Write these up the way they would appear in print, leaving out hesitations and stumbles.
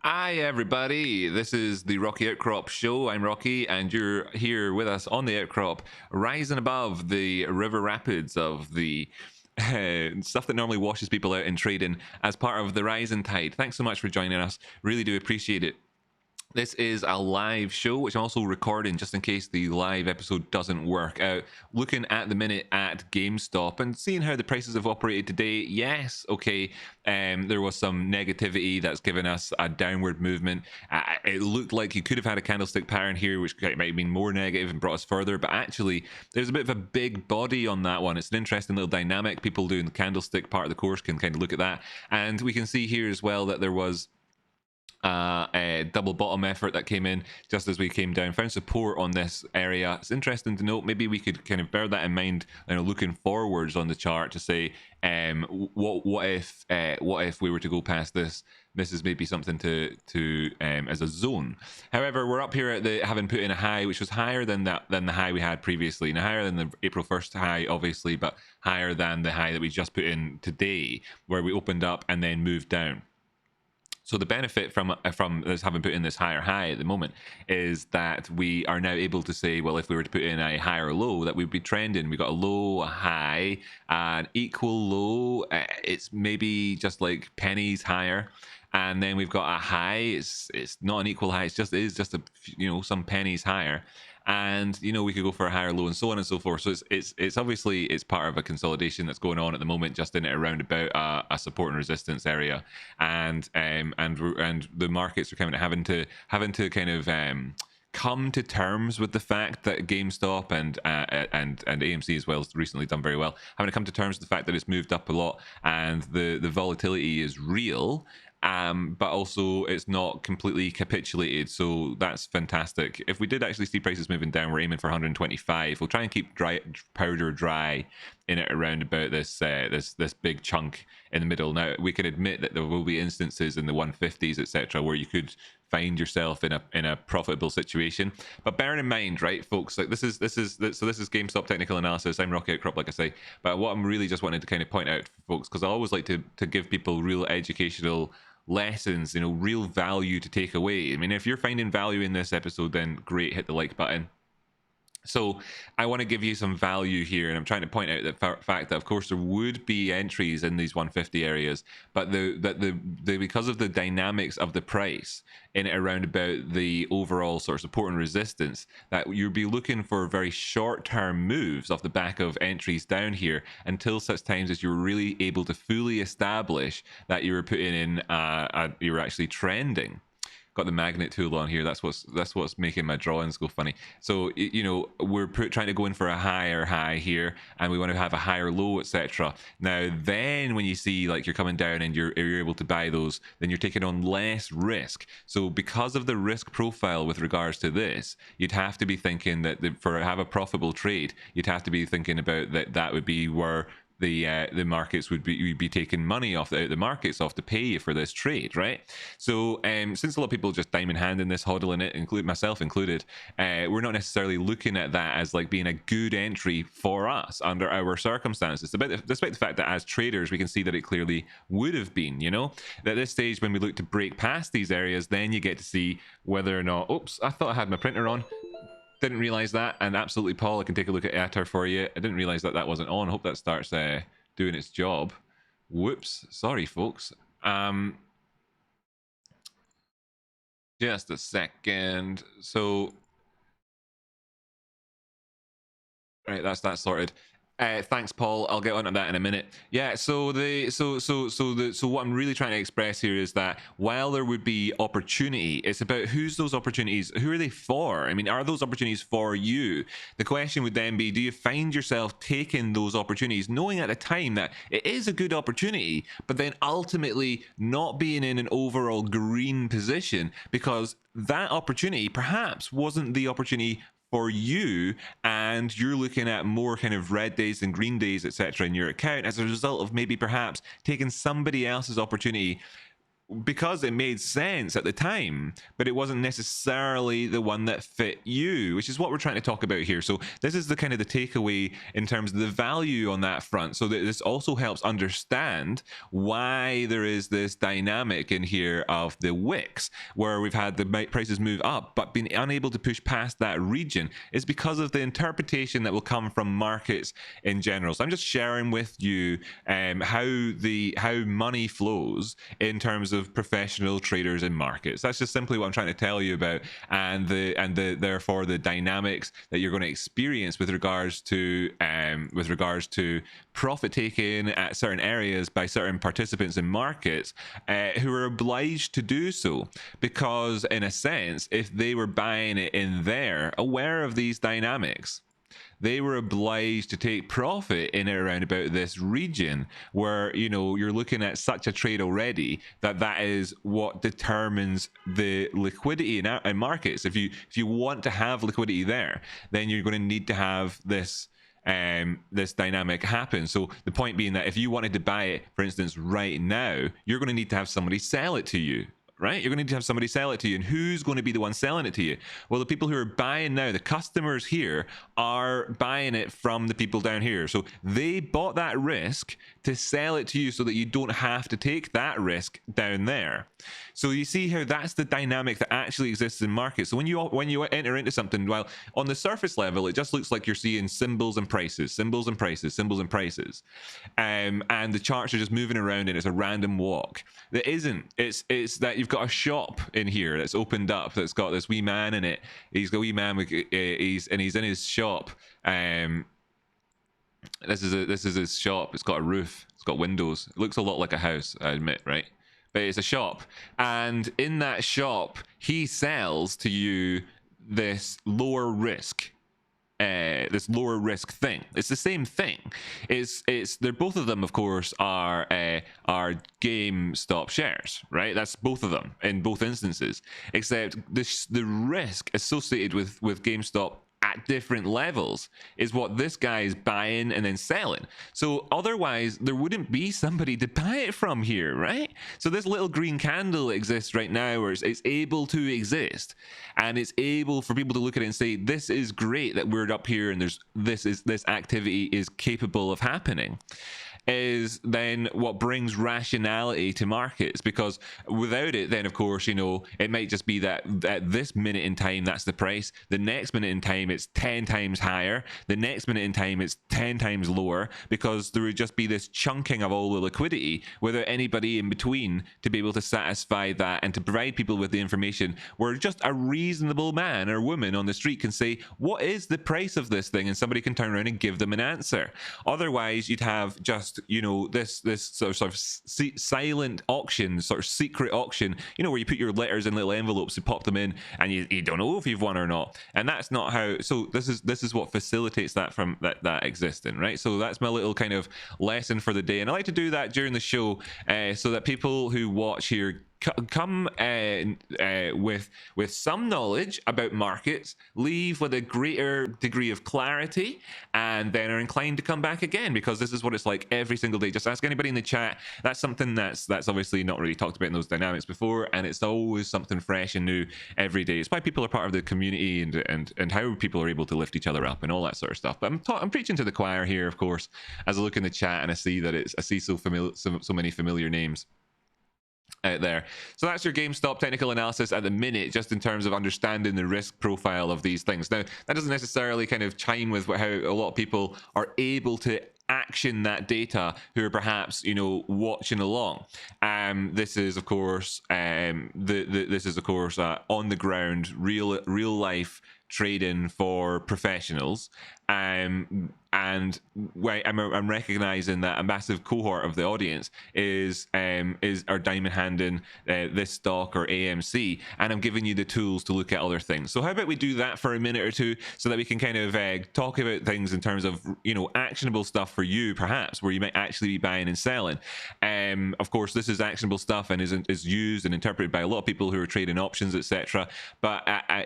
Hi everybody, this is the Rocky Outcrop show. I'm Rocky and you're here with us on the Outcrop, rising above the river rapids of the stuff that normally washes people out in trading as part of the rising tide. Thanks so much for joining us, really do appreciate it. This is a live show, which I'm also recording just in case the live episode doesn't work out. Looking at the minute at GameStop and seeing how the prices have operated today. Yes, okay, there was some negativity that's given us a downward movement. It looked like you could have had a candlestick pattern here, which might have been more negative and brought us further. But actually, there's a bit of a big body on that one. It's an interesting little dynamic. People doing the candlestick part of the course can kind of look at that. And we can see here as well that there was a double bottom effort that came in just as we came down, found support on this area. It's interesting to note, maybe we could kind of bear that in mind, looking forwards on the chart to say what if we were to go past this. This is maybe something to as a zone. However, we're up here at the having put in a high which was higher than the high we had previously. Now higher than the April 1st high obviously, but higher than the high that we just put in today, where we opened up and then moved down. So the benefit from us having put in this higher high at the moment is that we are now able to say, well, if we were to put in a higher low, that we'd be trending. We got a low, a high, an equal low. It's maybe just like pennies higher, and then we've got a high. It's not an equal high. It is just a some pennies higher. And we could go for a higher low and so on and so forth. So it's obviously it's part of a consolidation that's going on at the moment, just in it around about a support and resistance area, and the markets are kind of having to kind of come to terms with the fact that GameStop and AMC as well has recently done very well, having to come to terms with the fact that it's moved up a lot and the volatility is real. But also it's not completely capitulated, so that's fantastic. If we did actually see prices moving down, we're aiming for 125. We'll try and keep powder dry in it around about this this big chunk in the middle. Now we can admit that there will be instances in the 150s, etc., where you could find yourself in a profitable situation. But bearing in mind, right, folks, like this is GameStop technical analysis. I'm Rocky Outcrop, like I say. But what I'm really just wanting to kind of point out for folks, because I always like to give people real educational lessons, real value to take away. I mean, if you're finding value in this episode, then great, hit the like button. So I want to give you some value here, and I'm trying to point out the fact that, of course, there would be entries in these 150 areas, but because of the dynamics of the price in it around about the overall sort of support and resistance, that you'll be looking for very short-term moves off the back of entries down here until such times as you're really able to fully establish that you were putting in, you were actually trending. Got the magnet tool on here. That's what's making my drawings go funny. So we're trying to go in for a higher high here, and we want to have a higher low, etc. Now then, when you see like you're coming down and you're able to buy those, then you're taking on less risk. So because of the risk profile with regards to this, you'd have to be thinking that for have a profitable trade, you'd have to be thinking about that would be where the markets would be taking money out the markets off to pay you for this trade, right? So since a lot of people just diamond hand in this, hodling it, include myself included, we're not necessarily looking at that as like being a good entry for us under our circumstances, despite the fact that as traders we can see that it clearly would have been. At this stage, when we look to break past these areas, then you get to see whether or not, oops, I thought I had my printer on. Didn't realize that, and absolutely, Paul, I can take a look at hr for you. I didn't realize that wasn't on. Hope that starts doing its job. Whoops, sorry folks. Just a second. So right, that's that sorted. Thanks, Paul. I'll get onto that in a minute. Yeah. So what I'm really trying to express here is that while there would be opportunity, it's about who's those opportunities. Who are they for? I mean, are those opportunities for you? The question would then be: do you find yourself taking those opportunities, knowing at the time that it is a good opportunity, but then ultimately not being in an overall green position because that opportunity perhaps wasn't the opportunity for you, and you're looking at more kind of red days and green days, etc., in your account as a result of maybe perhaps taking somebody else's opportunity because it made sense at the time, but it wasn't necessarily the one that fit you, which is what we're trying to talk about here. So this is the kind of the takeaway in terms of the value on that front. So that this also helps understand why there is this dynamic in here of the wicks, where we've had the prices move up, but been unable to push past that region, is because of the interpretation that will come from markets in general. So I'm just sharing with you how money flows in terms of professional traders in markets. That's just simply what I'm trying to tell you about, and therefore the dynamics that you're going to experience with regards to profit taking at certain areas by certain participants in markets who are obliged to do so, because in a sense, if they were buying it in there, aware of these dynamics, they were obliged to take profit in and around about this region, where, you know, you're looking at such a trade already that is what determines the liquidity in markets. If you want to have liquidity there, then you're going to need to have this dynamic happen. So the point being that if you wanted to buy it, for instance, right now, you're going to need to have somebody sell it to you. Right? You're going to need to have somebody sell it to you. And who's going to be the one selling it to you? Well, the people who are buying now, the customers here, are buying it from the people down here. So they bought that risk to sell it to you so that you don't have to take that risk down there. So you see how that's the dynamic that actually exists in markets. So when you enter into something, well, on the surface level, it just looks like you're seeing symbols and prices, symbols and prices, symbols and prices. And the charts are just moving around and it's a random walk. That isn't. It's that you've got a shop in here that's opened up, that's got this wee man in it. He's got a wee man with, he's in his shop. This is his shop. It's got a roof. It's got windows. It looks a lot like a house, I admit, right? But it's a shop, and in that shop, he sells to you this lower risk thing. It's the same thing. They're both of them, of course, are GameStop shares, right? That's both of them in both instances, except the risk associated with GameStop at different levels is what this guy is buying and then selling. So otherwise there wouldn't be somebody to buy it from here, right? So this little green candle exists right now, where it's able to exist, and it's able for people to look at it and say, this is great that we're up here and this activity is capable of happening, is then what brings rationality to markets. Because without it, then of course, you know, it might just be that at this minute in time, that's the price. The next minute in time, it's 10 times higher. The next minute in time, it's 10 times lower, because there would just be this chunking of all the liquidity without anybody in between to be able to satisfy that and to provide people with the information, where just a reasonable man or woman on the street can say, what is the price of this thing? And somebody can turn around and give them an answer. Otherwise, you'd have just, you know, this sort of silent auction, sort of secret auction, you know, where you put your letters in little envelopes, you pop them in, and you don't know if you've won or not. And that's not how. So this is what facilitates that from that existing, right? So that's my little kind of lesson for the day, and I like to do that during the show, so that people who watch here come with some knowledge about markets, leave with a greater degree of clarity, and then are inclined to come back again, because this is what it's like every single day. Just ask anybody in the chat. That's something that's obviously not really talked about in those dynamics before, and it's always something fresh and new every day. It's why people are part of the community, and how people are able to lift each other up and all that sort of stuff. But I'm preaching to the choir here, of course, as I look in the chat and I see that I see so many familiar names out there. So that's your GameStop technical analysis at the minute, just in terms of understanding the risk profile of these things. Now, that doesn't necessarily kind of chime with how a lot of people are able to action that data who are perhaps, you know, watching along. This is of course on the ground, real life trading for professionals. And I'm recognizing that a massive cohort of the audience is our diamond handing this stock or AMC, and I'm giving you the tools to look at other things. So how about we do that for a minute or two, so that we can kind of talk about things in terms of, you know, actionable stuff for you, perhaps, where you might actually be buying and selling. Of course, this is actionable stuff and is used and interpreted by a lot of people who are trading options, etc. But at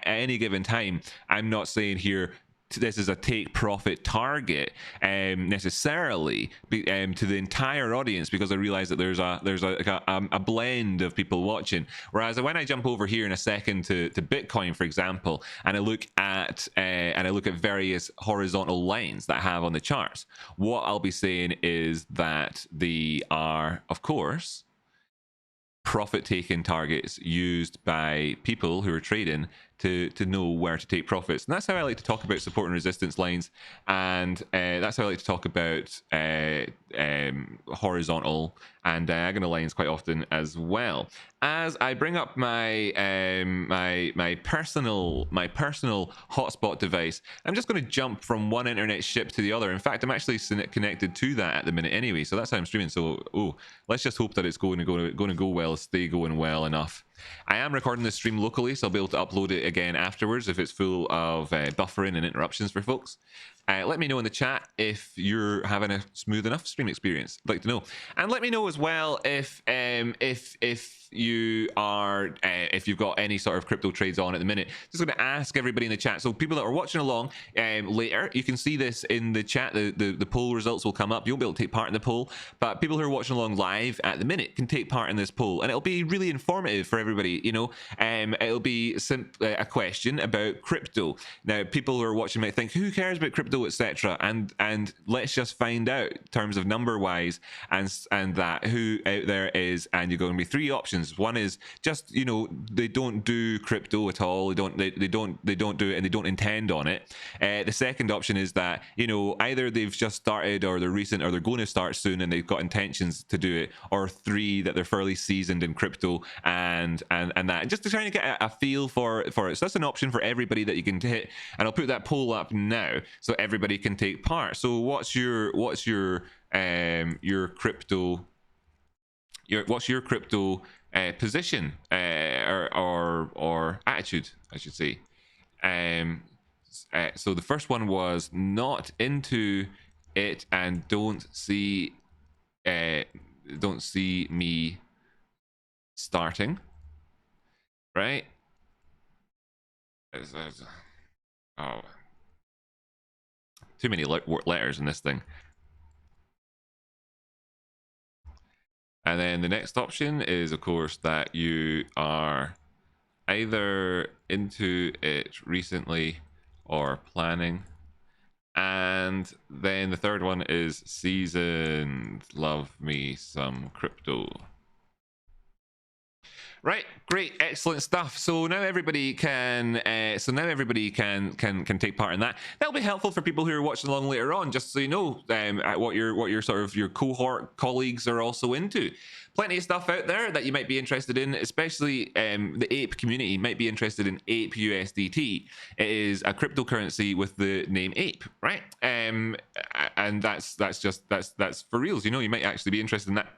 any given time, I'm not saying here, take profit target necessarily to the entire audience, because I realize that there's a blend of people watching. Whereas when I jump over here in a second to Bitcoin, for example, and I look at various horizontal lines that I have on the charts, what I'll be saying is that they are, of course, profit-taking targets used by people who are trading to know where to take profits. And that's how I like to talk about support and resistance lines, and that's how I like to talk about horizontal and diagonal lines quite often as well. As I bring up my my personal hotspot device, I'm just going to jump from one internet ship to the other. In fact, I'm actually connected to that at the minute anyway, so that's how I'm streaming. So let's just hope that it's going to go well, stay going well enough. I am recording this stream locally, so I'll be able to upload it again afterwards if it's full of buffering and interruptions for folks. Let me know in the chat if you're having a smooth enough stream experience. I'd like to know, and let me know as well if you are if you've got any sort of crypto trades on at the minute. Just going to ask everybody in the chat. So people that are watching along later, you can see this in the chat. The poll results will come up. You won't be able to take part in the poll, but people who are watching along live at the minute can take part in this poll, and it'll be really informative for everybody. You know, it'll be a question about crypto. Now, people who are watching might think, who cares about crypto, etc. And let's just find out in terms of number wise and that who out there is. And you're going to be three options. One is just, you know, they don't do crypto at all. They don't do it, and they don't intend on it. The second option is that, you know, either they've just started, or they're recent, or they're going to start soon and they've got intentions to do it. Or three, that they're fairly seasoned in crypto and that, just to try and get a feel for it. So that's an option for everybody that you can hit, and I'll put that poll up now so everybody can take part. So what's your crypto position or attitude, I should say. So the first one was not into it and don't see me starting. Right? Oh, too many letters in this thing. And then the next option is, of course, that you are either into it recently or planning. And then the third one is seasoned, love me some crypto. Right, great, excellent stuff. So now everybody can take part in that. That'll be helpful for people who are watching along later on, just so you know what your sort of your cohort colleagues are also into. Plenty of stuff out there that you might be interested in, especially the ape community might be interested in ape USDT. It is a cryptocurrency with the name ape, right? And that's for reals. You know, you might actually be interested in that,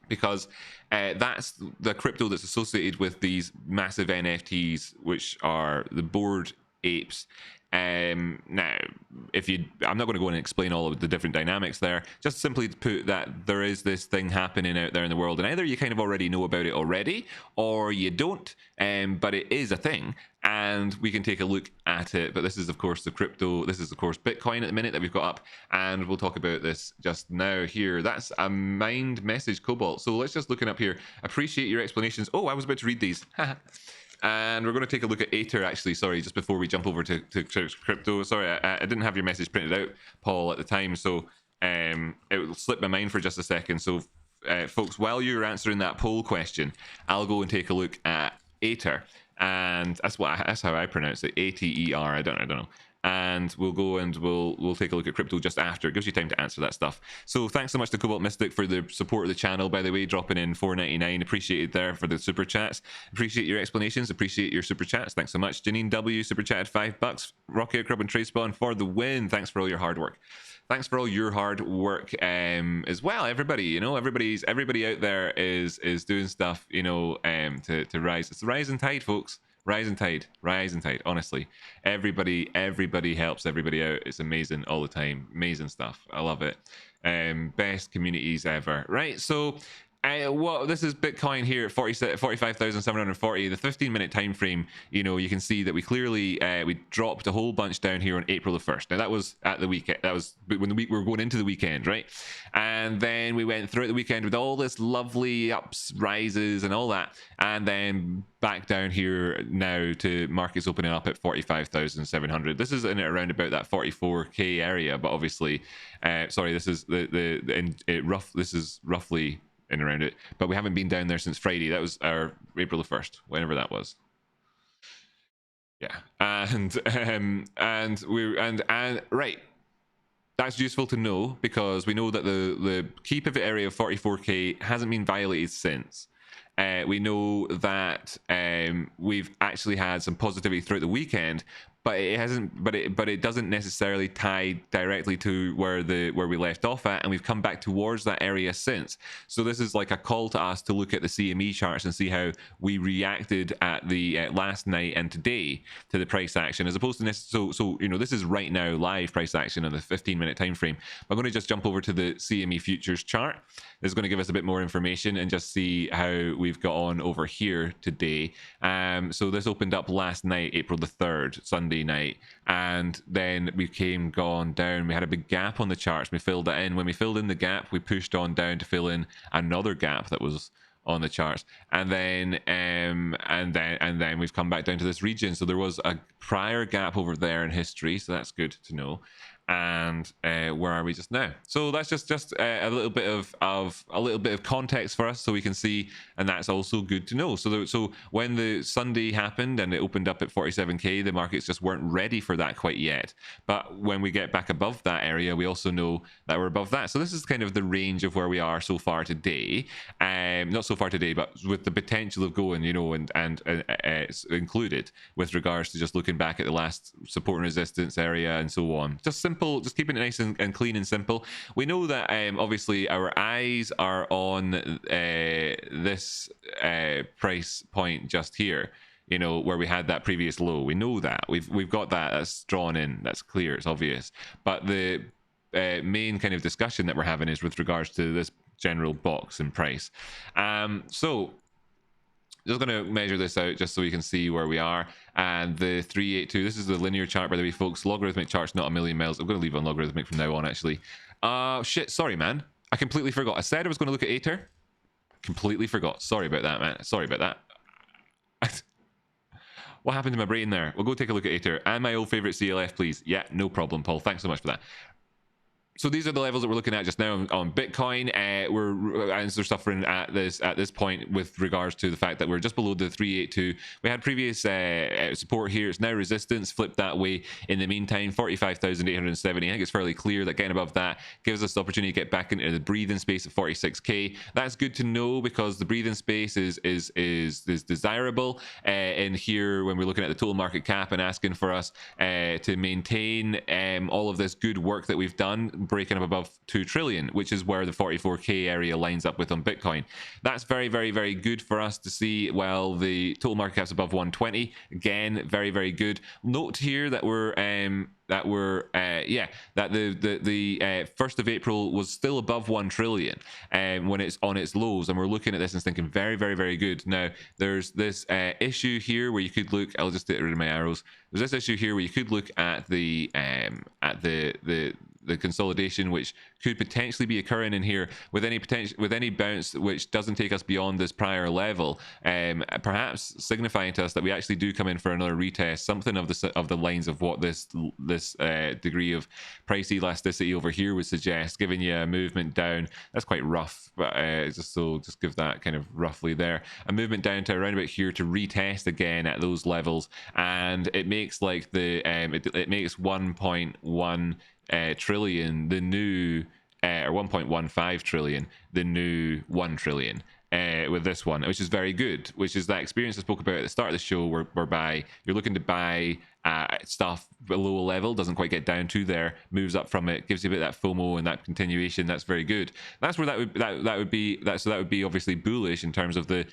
because that's the crypto that's associated with these massive NFTs, which are the Bored Apes. Now, I'm not going to go and explain all of the different dynamics there, just simply to put that there is this thing happening out there in the world, and either you kind of already know about it already, or you don't, but it is a thing, and we can take a look at it. But this is, of course, the crypto. This is, of course, Bitcoin at the minute that we've got up, and we'll talk about this just now here. That's a mind message, Cobalt. So let's just look it up here. Appreciate your explanations. Oh, I was about to read these. And we're going to take a look at Aether, actually. Sorry, just before we jump over to crypto. Sorry, I didn't have your message printed out, Paul, at the time, so it will slip my mind for just a second. So, folks, while you're answering that poll question, I'll go and take a look at Aether, and that's how I pronounce it, A-T-E-R. I don't know. And we'll go and we'll take a look at crypto just after. It gives you time to answer that stuff. So thanks so much to Cobalt Mystic for the support of the channel, by the way, dropping in $4.99. Appreciated there for the super chats. Appreciate your explanations. Appreciate your super chats. Thanks so much. Janine W super chatted $5. Rocky Outcrop and Tradespotting for the win. Thanks for all your hard work. Thanks for all your hard work as well, everybody. You know, everybody out there is doing stuff, you know, to rise. It's the rising tide, folks. Rising tide, honestly. Everybody helps everybody out. It's amazing all the time. Amazing stuff. I love it. Best communities ever. Right, so Well, this is Bitcoin here at 45,740. The 15-minute time frame, you know, you can see that we clearly we dropped a whole bunch down here on April the 1st. Now that was at the weekend. That was when we were going into the weekend, right? And then we went throughout the weekend with all this lovely ups, rises, and all that, and then back down here now to markets opening up at 45,700. This is in around about that 44k area, but obviously, sorry, this is this is roughly in around it, but we haven't been down there since Friday. That was our April the 1st, whenever that was. Yeah, and right, that's useful to know because we know that the key pivot area of 44k hasn't been violated since. We know that we've actually had some positivity throughout the weekend, but it hasn't. But it doesn't necessarily tie directly to where we left off at, and we've come back towards that area since. So this is like a call to us to look at the CME charts and see how we reacted at the last night and today to the price action, as opposed to so you know, this is right now live price action on the 15-minute time frame. I'm going to just jump over to the CME futures chart. This is going to give us a bit more information and just see how we've got on over here today. So this opened up last night, April the 3rd, Sunday night, and then we gone down. We had a big gap on the charts. We filled that in. When we filled in the gap, we pushed on down to fill in another gap that was on the charts, and then we've come back down to this region. So there was a prior gap over there in history, so that's good to know. And where are we just now? So that's just a little bit of context for us, so we can see, and that's also good to know. So when the Sunday happened and it opened up at 47k, the markets just weren't ready for that quite yet. But when we get back above that area, we also know that we're above that. So this is kind of the range of where we are so far today. Not so far today, but with the potential of going, you know, and it's included with regards to just looking back at the last support and resistance area and so on. Just simple, just keeping it nice and clean and simple. We know that obviously our eyes are on this price point just here, you know, where we had that previous low. We know that we've got that. That's drawn in. That's clear. It's obvious. But the main kind of discussion that we're having is with regards to this general box and price. So just going to measure this out just so you can see where we are. And the 382, this is the linear chart, by the way, folks. Logarithmic chart's not a million miles. I'm going to leave on logarithmic from now on, actually. Shit, sorry, man. I completely forgot. I said I was going to look at hr. Completely forgot. Sorry about that, man. Sorry about that. What happened to my brain there? We'll go take a look at hr. And my old favorite CLF, please. Yeah, no problem, Paul. Thanks so much for that. So these are the levels that we're looking at just now on Bitcoin. We're suffering at this point with regards to the fact that we're just below the 382. We had previous support here. It's now resistance, flipped that way. In the meantime, 45,870. I think it's fairly clear that getting above that gives us the opportunity to get back into the breathing space of 46k. That's good to know because the breathing space is desirable. And here, when we're looking at the total market cap and asking for us to maintain all of this good work that we've done, breaking up above 2 trillion, which is where the 44k area lines up with on Bitcoin. That's very, very, very good for us to see. Well, the total market cap's above 120. Again, very, very good. Note here that the 1st of April was still above 1 trillion when it's on its lows, and we're looking at this and thinking very, very, very good. Now there's this issue here where you could look, I'll just get rid of my arrows. There's this issue here where you could look at the consolidation, which could potentially be occurring in here with any bounce which doesn't take us beyond this prior level, perhaps signifying to us that we actually do come in for another retest, something of the lines of what this degree of price elasticity over here would suggest, giving you a movement down. That's quite rough, but just give that kind of roughly there, a movement down to around about here to retest again at those levels, and it makes like it makes 1.1 trillion the new or 1.15 trillion the new 1 trillion with this one, which is very good, which is that experience I spoke about at the start of the show, whereby you're looking to buy stuff below a level, doesn't quite get down to there, moves up from it, gives you a bit of that FOMO and that continuation. That's very good. That's where that would be obviously bullish in terms of the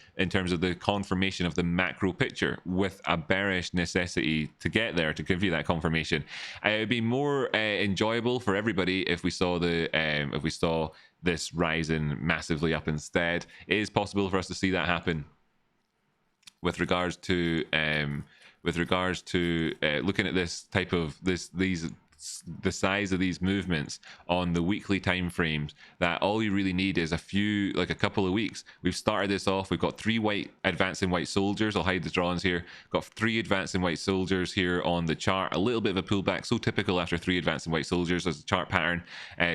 confirmation of the macro picture, with a bearish necessity to get there to give you that confirmation. It would be more enjoyable for everybody if we saw this rising massively up instead. It is possible for us to see that happen with regards to looking at this type of the size of these movements on the weekly time frames, that all you really need is a couple of weeks. We've started this off, we've got 3 advancing white soldiers. I'll hide the drawings here. Got 3 advancing white soldiers here on the chart. A little bit of a pullback, so typical after 3 advancing white soldiers as a chart pattern,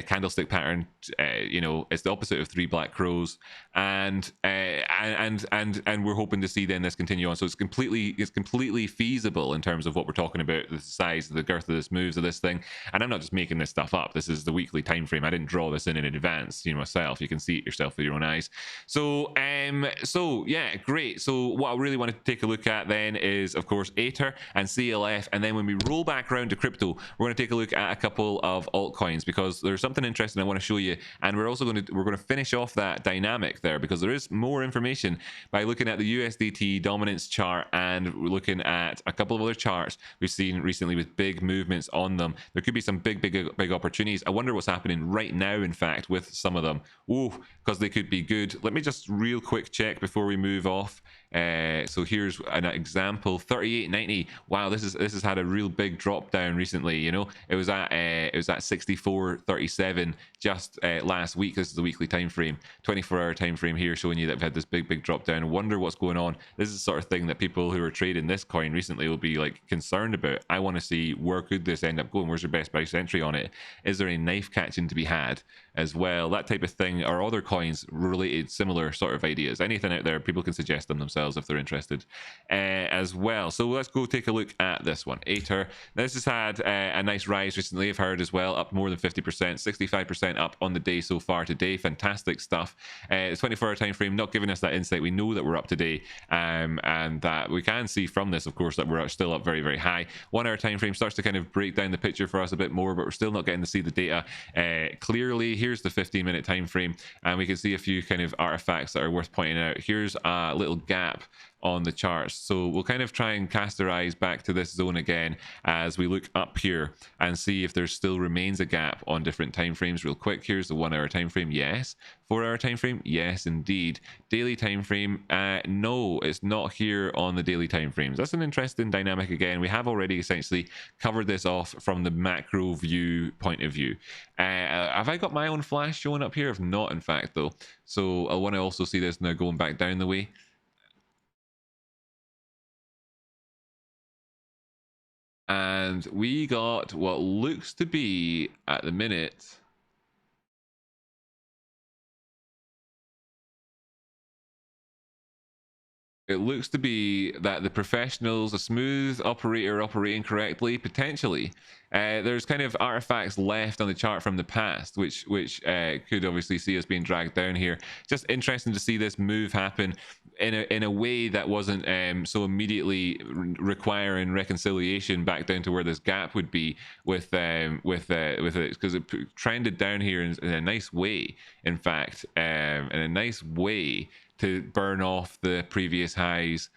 candlestick pattern. It's the opposite of 3 black crows, and we're hoping to see then this continue on. So it's completely feasible in terms of what we're talking about, the size, the girth of this moves of this thing. And I'm not just making this stuff up. This is the weekly time frame. I didn't draw this in advance, myself. You can see it yourself with your own eyes. So yeah, great. So what I really want to take a look at then is, of course, Aether and CLF. And then when we roll back around to crypto, we're going to take a look at a couple of altcoins, because there's something interesting I want to show you. And we're also going to finish off that dynamic there, because there is more information by looking at the USDT dominance chart, and we're looking at a couple of other charts we've seen recently with big movements on them. There could be some big opportunities. I wonder what's happening right now, in fact, with some of them. Ooh, because they could be good. Let me just real quick check before we move off. So here's an example: 38.90. Wow, this has had a real big drop down recently. It was at 64.37 just last week. This is the weekly time frame, 24-hour time frame here, showing you that we've had this big drop down. I wonder what's going on. This is the sort of thing that people who are trading this coin recently will be concerned about. I want to see, where could this end up going? Where's your best price entry on it? Is there any knife catching to be had as well? That type of thing, or other coins related, similar sort of ideas. Anything out there, people can suggest them themselves if they're interested as well. So let's go take a look at this one, Aether. Now, this has had a nice rise recently, I've heard as well, up more than 50%, 65% up on the day so far today. Fantastic stuff. The 24-hour time frame not giving us that insight. We know that we're up today, and that we can see from this, of course, that we're still up very, very high. 1-hour time frame starts to kind of break down the picture for us a bit more, but we're still not getting to see the data clearly. Here's the 15-minute time frame, and we can see a few kind of artifacts that are worth pointing out. Here's a little gap on the charts, so we'll kind of try and cast our eyes back to this zone again as we look up here and see if there still remains a gap on different time frames real quick. Here's the 1-hour time frame, yes. 4-hour time frame, yes indeed. Daily time frame, no, it's not here on the daily time frames. That's an interesting dynamic again. We have already essentially covered this off from the macro view point of view. Have I got my own flash showing up here? If not, in fact, though. So I want to also see this now going back down the way. And we got what looks to be, at the minute, it looks to be that the professionals, a smooth operator operating correctly, potentially. There's kind of artifacts left on the chart from the past, which could obviously see us being dragged down here. Just interesting to see this move happen in a way that wasn't so immediately requiring reconciliation back down to where this gap would be with it, because it trended down here in a nice way. In fact, in a nice way to burn off the previous highs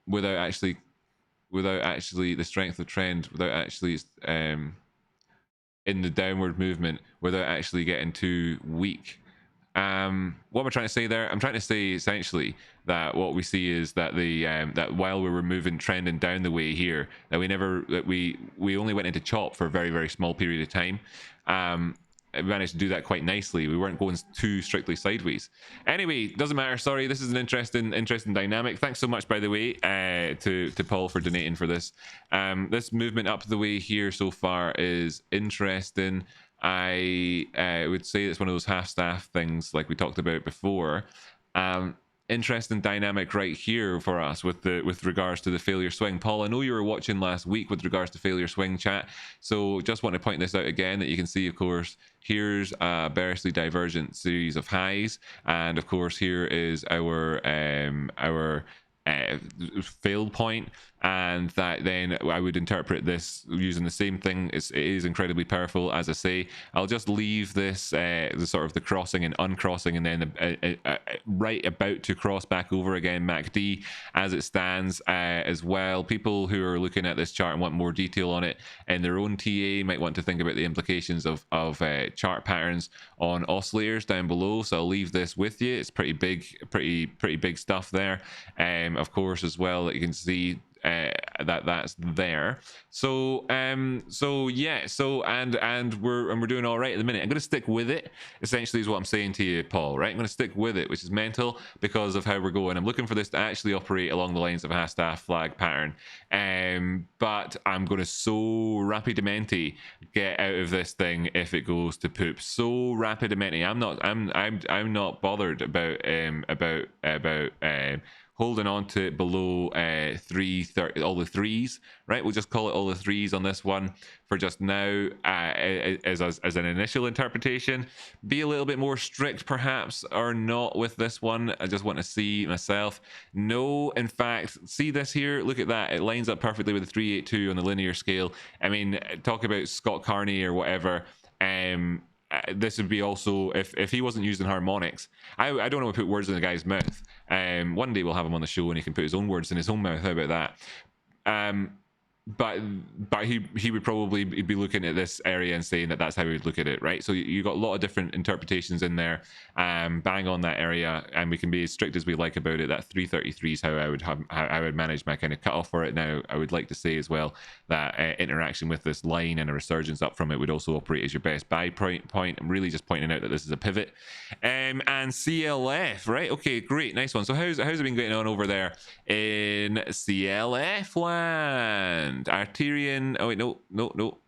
without actually the strength of trend, without actually in the downward movement, without actually getting too weak. What am I trying to say there? I'm trying to say essentially that what we see is that that while we were moving, trending down the way here, that we only went into chop for a very, very small period of time. We managed to do that quite nicely. We weren't going too strictly sideways. Anyway, doesn't matter. Sorry, this is an interesting dynamic. Thanks so much, by the way, to Paul for donating for this. This movement up the way here so far is interesting. I would say it's one of those half-staff things like we talked about before. Interesting dynamic right here for us with regards to the failure swing. Paul, I know you were watching last week with regards to failure swing chat, so just want to point this out again, that you can see, of course, here's a bearishly divergent series of highs, and of course here is our failed point, and that then I would interpret this using the same thing. It is incredibly powerful. As I say, I'll just leave this the sort of the crossing and uncrossing, and then right about to cross back over again MACD as it stands as well. People who are looking at this chart and want more detail on it in their own TA might want to think about the implications of chart patterns on oscillators down below. So I'll leave this with you. It's pretty big, pretty big stuff there. Of course, as well, that you can see that's there. So yeah, and we're doing all right at the minute. I'm going to stick with it, essentially, is what I'm saying to you, Paul, right? I'm going to stick with it, which is mental because of how we're going. I'm looking for this to actually operate along the lines of a half-staff flag pattern, but I'm going to so rapidamente get out of this thing if it goes to poop. So rapidamente. I'm not bothered about holding on to it below 330, all the threes, right? We'll just call it all the threes on this one for just now as an initial interpretation. Be a little bit more strict perhaps, or not with this one. I just want to see myself. No, in fact, see this here? Look at that. It lines up perfectly with the 382 on the linear scale. I mean, talk about Scott Carney or whatever. This would be also, if he wasn't using harmonics, I don't want to put words in the guy's mouth. One day we'll have him on the show and he can put his own words in his own mouth. How about that? But he would probably be looking at this area and saying that that's how he would look at it, right? So you got a lot of different interpretations in there, bang on that area, and we can be as strict as we like about it. That 333 is how I would manage my kind of cutoff for it. Now, I would like to say as well that interaction with this line and a resurgence up from it would also operate as your best buy point. I'm really just pointing out that this is a pivot. And CLF, right? Okay, great, nice one. So how's it been going on over there in CLF land? Arterian, oh wait, no,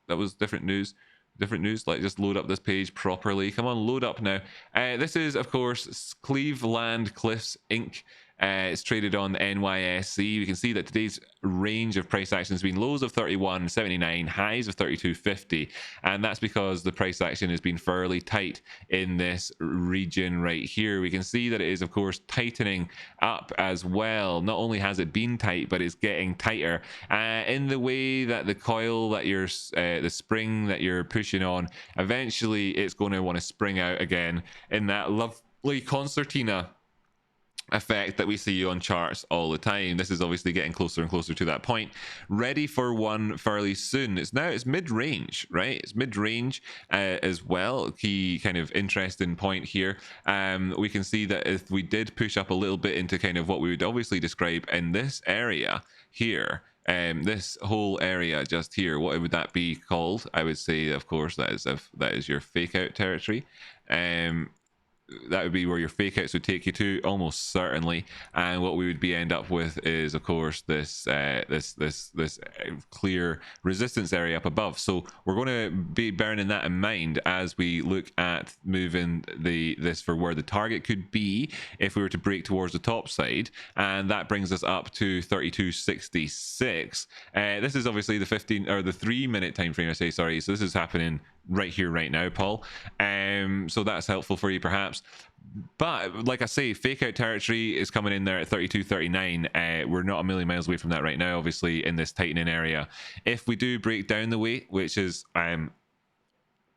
that was different news. Like, just load up this page properly. Come on, load up now. This is, of course, Cleveland Cliffs Inc. It's traded on the NYSE. We can see that today's range of price action has been lows of 31.79, highs of 32.50, and that's because the price action has been fairly tight in this region right here. We can see that it is, of course, tightening up as well. Not only has it been tight, but it's getting tighter in the way that the coil that you're the spring that you're pushing on, eventually it's going to want to spring out again in that lovely concertina effect that we see on charts all the time. This is obviously getting closer and closer to that point, ready for one fairly soon. It's mid-range, right? It's mid-range as well. Key kind of interesting point here. We can see that if we did push up a little bit into kind of what we would obviously describe in this area here, this whole area just here, what would that be called? I would say, of course, that is your fake out territory. That would be where your fake outs would take you to, almost certainly. And what we would end up with is, of course, this clear resistance area up above. So we're going to be bearing that in mind as we look at moving this for where the target could be if we were to break towards the top side, and that brings us up to 32.66. This is obviously the 15 or the 3-minute time frame. I say sorry. So this is happening right here, right now, Paul. So that's helpful for you, perhaps. But like I say, fake out territory is coming in there at 32.39. We're not a million miles away from that right now, obviously, in this tightening area. If we do break down the weight, which is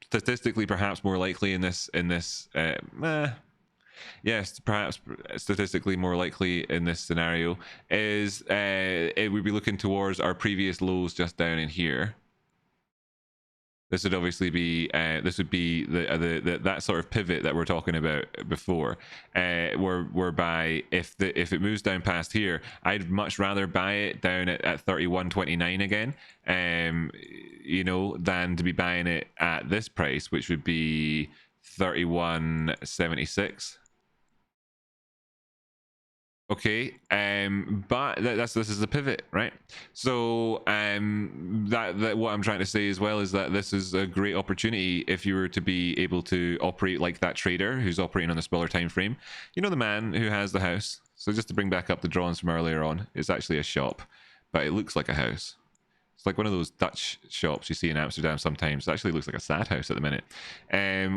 statistically perhaps more likely in this yes, perhaps statistically more likely in this scenario, is it would be looking towards our previous lows just down in here. This would obviously be that sort of pivot that we're talking about before, whereby if it moves down past here, I'd much rather buy it down at 31.29 again, you know, than to be buying it at this price, which would be 31.76. Okay, but this is a pivot, right? So that what I'm trying to say as well is that this is a great opportunity if you were to be able to operate like that trader who's operating on the smaller time frame. You know, the man who has the house. So just to bring back up the drawings from earlier on, it's actually a shop, but it looks like a house. It's like one of those Dutch shops you see in Amsterdam sometimes. It actually looks like a sad house at the minute.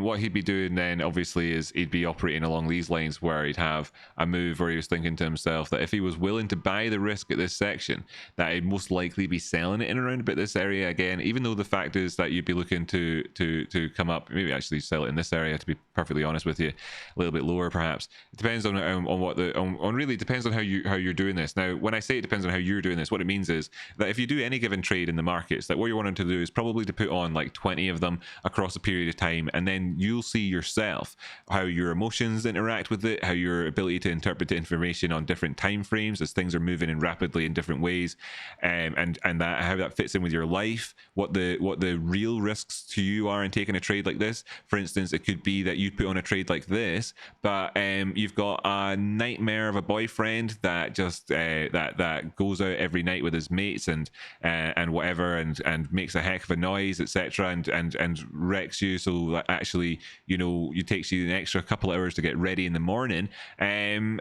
What he'd be doing then, obviously, is he'd be operating along these lines where he'd have a move where he was thinking to himself that if he was willing to buy the risk at this section, that he'd most likely be selling it in around about this area again, even though the fact is that you'd be looking to come up, maybe actually sell it in this area, to be perfectly honest with you, a little bit lower perhaps. It depends on what the really depends on how you're doing this. Now, when I say it depends on how you're doing this, what it means is that if you do any given trade in the markets, that what you're wanting to do is probably to put on like 20 of them across a period of time, and then you'll see yourself how your emotions interact with it, how your ability to interpret the information on different time frames as things are moving in rapidly in different ways, and that how that fits in with your life, what the real risks to you are in taking a trade like this. For instance, it could be that you put on a trade like this, but you've got a nightmare of a boyfriend that just that goes out every night with his mates and whatever, and makes a heck of a noise, etc., and wrecks you. So that actually, it takes you an extra couple of hours to get ready in the morning, and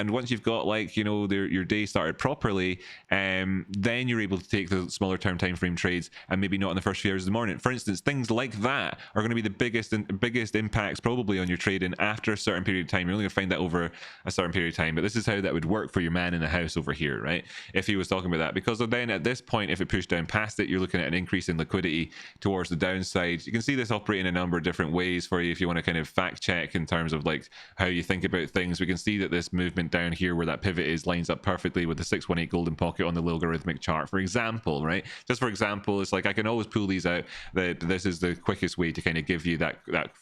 once you've got your day started properly, then you're able to take the smaller term time frame trades, and maybe not in the first few hours of the morning. For instance, things like that are going to be the biggest impacts probably on your trading after a certain period of time. You're only going to find that over a certain period of time, but this is how that would work for your man in the house over here, right? If he was talking about that, because then at this point, if it pushed down past it, you're looking at an increase in liquidity towards the downside. You can see this operating in a number of different ways for you if you want to kind of fact check in terms of like how you think about things. We can see that this movement down here where that pivot is lines up perfectly with the 618 golden pocket on the logarithmic chart, for example, right? Just for example, it's like I can always pull these out. That this is the quickest way to kind of give you that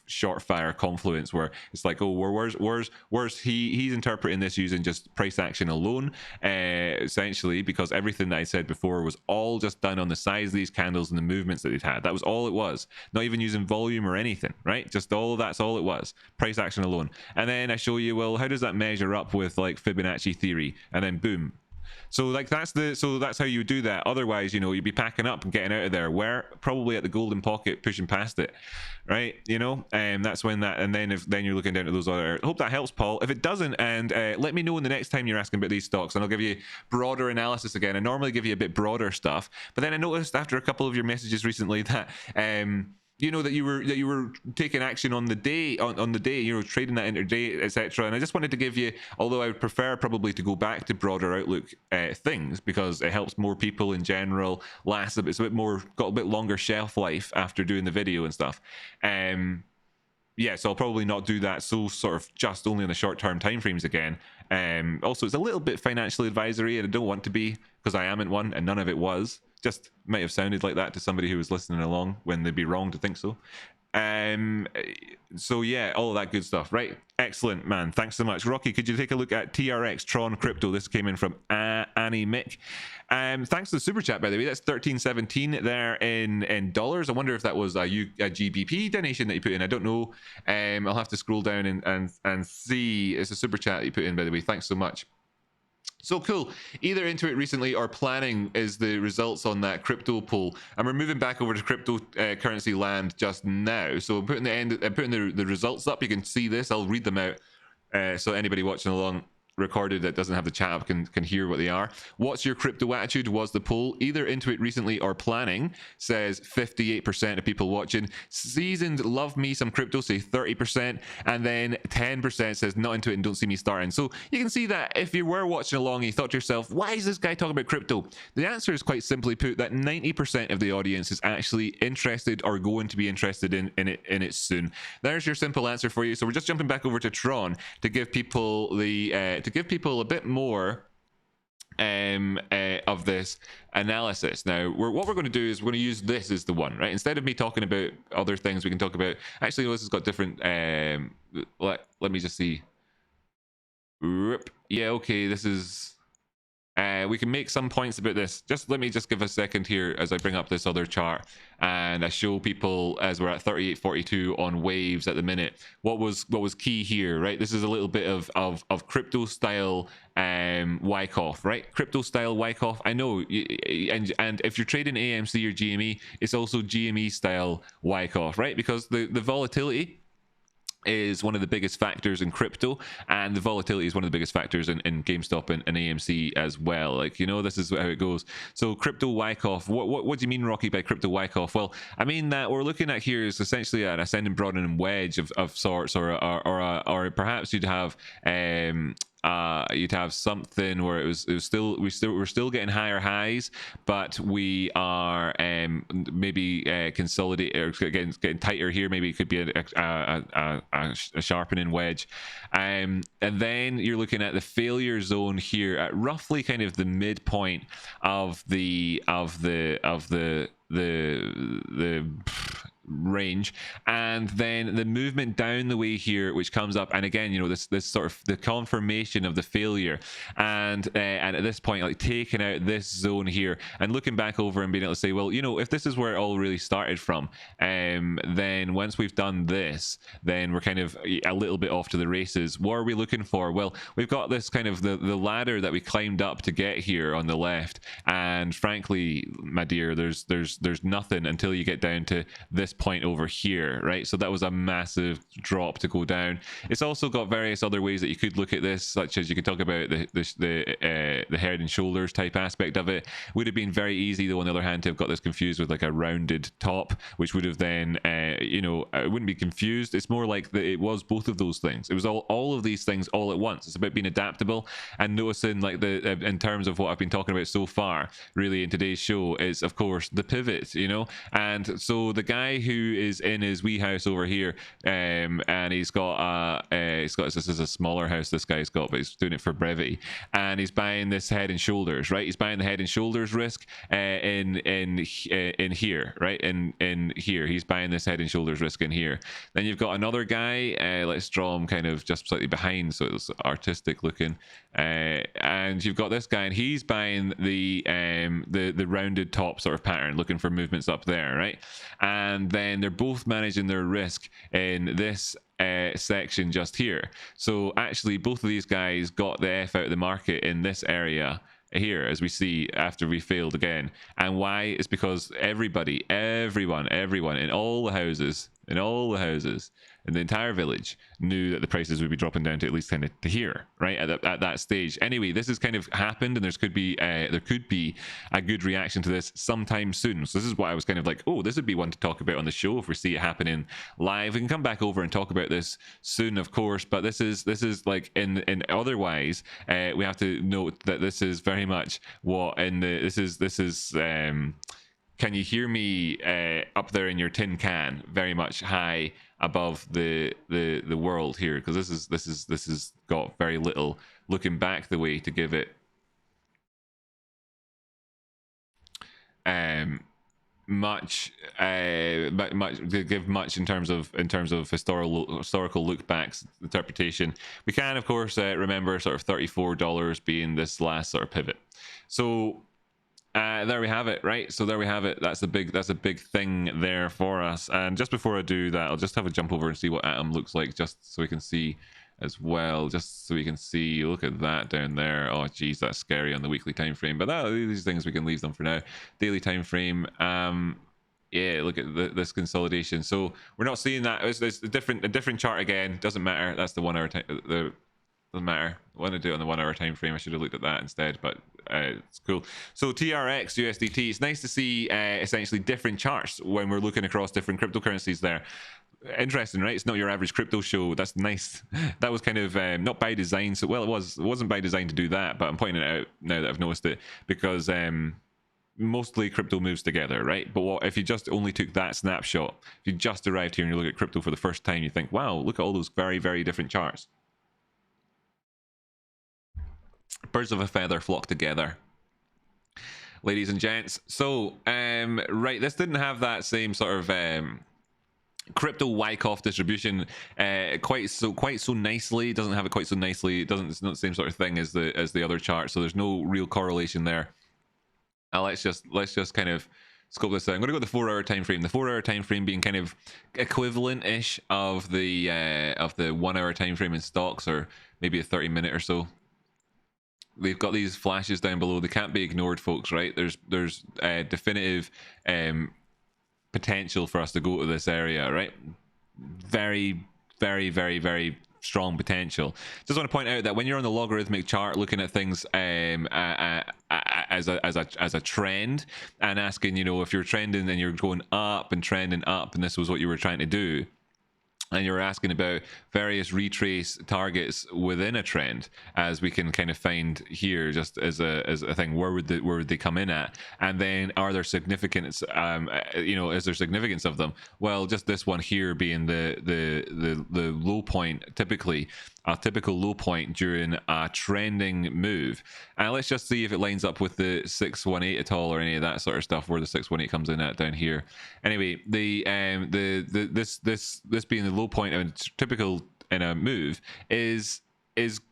short fire confluence where it's like, oh, where's he's interpreting this using just price action alone, essentially, because everything that I said before was all just done on the size of these candles and the movements that they'd had. That was all it was, not even using volume or anything, right? Just that's all it was, price action alone. And then I show you, well, how does that measure up with like Fibonacci theory? And then boom. So like that's how you would do that. Otherwise, you'd be packing up and getting out of there. Where? Probably at the golden pocket, pushing past it, right? That's when that. And then then you're looking down at those other. I hope that helps, Paul. If it doesn't, and let me know in the next time you're asking about these stocks, and I'll give you broader analysis again. I normally give you a bit broader stuff, but then I noticed after a couple of your messages recently that that you were taking action on the day, trading that intraday, etc. And I just wanted to give you, although I would prefer probably to go back to broader outlook things, because it helps more people in general, it's a bit more, got a bit longer shelf life after doing the video and stuff. So I'll probably not do that so sort of just only on the short-term timeframes again. Also, it's a little bit financially advisory, and I don't want to be, because I am in one, and none of it was. Just might have sounded like that to somebody who was listening along when they'd be wrong to think so. So yeah, all of that good stuff, right? Excellent, man. Thanks so much. Rocky, could you take a look at TRX Tron Crypto? This came in from Annie Mick. Thanks to the super chat, by the way. That's 1317 there in dollars. I wonder if that was a GBP donation that you put in. I don't know. I'll have to scroll down and see. It's a super chat that you put in, by the way. Thanks so much. So cool. Either into it recently or planning is the results on that crypto poll. And we're moving back over to cryptocurrency land just now. So I'm putting the results up. You can see this. I'll read them out so anybody watching along recorded that doesn't have the chat up can hear what they are. What's your crypto attitude was the poll. Either into it recently or planning, says 58% of people watching. Seasoned love me some crypto, say 30%, and then 10% says not into it and don't see me starting. So you can see that if you were watching along and you thought to yourself, why is this guy talking about crypto? The answer is quite simply put that 90% of the audience is actually interested or going to be interested in it soon. There's your simple answer for you. So we're just jumping back over to Tron to give people a bit more of this analysis. Now, what we're going to do is we're going to use this as the one, right? Instead of me talking about other things, we can talk about. Actually, this has got different. Let me just see. Yeah, okay. This is. We can make some points about this. Just let me just give a second here as I bring up this other chart and I show people, as we're at 38.42 on waves at the minute, what was key here, right? This is a little bit of crypto style Wyckoff, right? Crypto style Wyckoff. I know, and if you're trading AMC or GME, it's also GME style Wyckoff, right? Because the volatility is one of the biggest factors in crypto, and the volatility is one of the biggest factors in GameStop and AMC as well. Like, you know, this is how it goes. So crypto Wyckoff, what do you mean, Rocky, by crypto Wyckoff? Well, I mean that we're looking at here is essentially an ascending, broadening wedge of sorts, or perhaps you'd have something where we're still getting higher highs, but we are maybe consolidating or getting tighter here. Maybe it could be a sharpening wedge, and then you're looking at the failure zone here at roughly kind of the midpoint of the range, and then the movement down the way here, which comes up, and again, you know, this sort of the confirmation of the failure, and at this point, like taking out this zone here and looking back over and being able to say, well, you know, if this is where it all really started from, then once we've done this, then we're kind of a little bit off to the races. What are we looking for? Well, we've got this kind of the ladder that we climbed up to get here on the left, and frankly, my dear, there's nothing until you get down to this point over here, right? So that was a massive drop to go down. It's also got various other ways that you could look at this, such as you could talk about the head and shoulders type aspect of it. Would have been very easy, though, on the other hand, to have got this confused with like a rounded top, which would have then you know, it wouldn't be confused. It's more like it was both of those things. It was all of these things all at once. It's about being adaptable and noticing, like, in terms of what I've been talking about so far really in today's show, is of course the pivot, you know. And so the guy who is in his wee house over here, and he's got this is a smaller house this guy's got, but he's doing it for brevity, and he's buying this head and shoulders, right? He's buying the head and shoulders risk in here, right? In here, he's buying this head and shoulders risk in here. Then you've got another guy, let's draw him kind of just slightly behind so it's artistic looking, and you've got this guy, and he's buying the rounded top sort of pattern, looking for movements up there, right? And then they're both managing their risk in this section just here. So actually, both of these guys got the F out of the market in this area here, as we see, after we failed again. And why? It's because everyone in all the houses in the entire village knew that the prices would be dropping down to at least kind of to here, right, at that stage. Anyway, this has kind of happened, and there could be a good reaction to this sometime soon. So this is what I was kind of like, oh, this would be one to talk about on the show if we see it happening live. We can come back over and talk about this soon, of course, but this is like in otherwise, we have to note that this is very much what in the this is can you hear me up there in your tin can, very much high above the world here, because this is got very little looking back the way to give it much to give much in terms of historical look backs interpretation. We can, of course, remember sort of $34 being this last sort of pivot. So there we have it, right? So there we have it. That's a big thing there for us. And just before I do that, I'll just have a jump over and see what Atom looks like, just so we can see as well, just so we can see. Look at that down there. Oh geez, that's scary on the weekly time frame, but these things we can leave them for now. Daily time frame, yeah, look at this consolidation. So we're not seeing that. It's a different chart again. Doesn't matter. That's the 1 hour time. Doesn't matter. I want to do it on the 1 hour time frame. I should have looked at that instead, but it's cool. So TRX USDT, it's nice to see essentially different charts when we're looking across different cryptocurrencies there. Interesting, right? It's not your average crypto show. That's nice. That was kind of not by design. So, well, it wasn't by design to do that, but I'm pointing it out now that I've noticed it, because mostly crypto moves together, right? But what if you just only took that snapshot? If you just arrived here and you look at crypto for the first time, you think, wow, look at all those very, very different charts. Birds of a feather flock together, ladies and gents. So right, this didn't have that same sort of crypto Wyckoff distribution quite so nicely. It doesn't have it quite so nicely. It's not the same sort of thing as the other chart, so there's no real correlation there. Let's just kind of scope this out. I'm going to go to the 4 hour time frame. The 4 hour time frame being kind of equivalent-ish of the 1 hour time frame in stocks, or maybe a 30-minute or so. They've got these flashes down below. They can't be ignored, folks, right? There's definitive potential for us to go to this area, right? Very very, very, very strong potential. Just want to point out that when you're on the logarithmic chart looking at things as a trend and asking, you know, if you're trending and you're going up and trending up, and this was what you were trying to do, and you're asking about various retrace targets within a trend, as we can kind of find here, just as a thing, where would they come in at, and then are there significance? You know, is there significance of them? Well, just this one here being the low point, typically a typical low point during a trending move. And let's just see if it lines up with the 618 at all, or any of that sort of stuff, where the 618 comes in at down here. Anyway, this being the low point of typical in a move is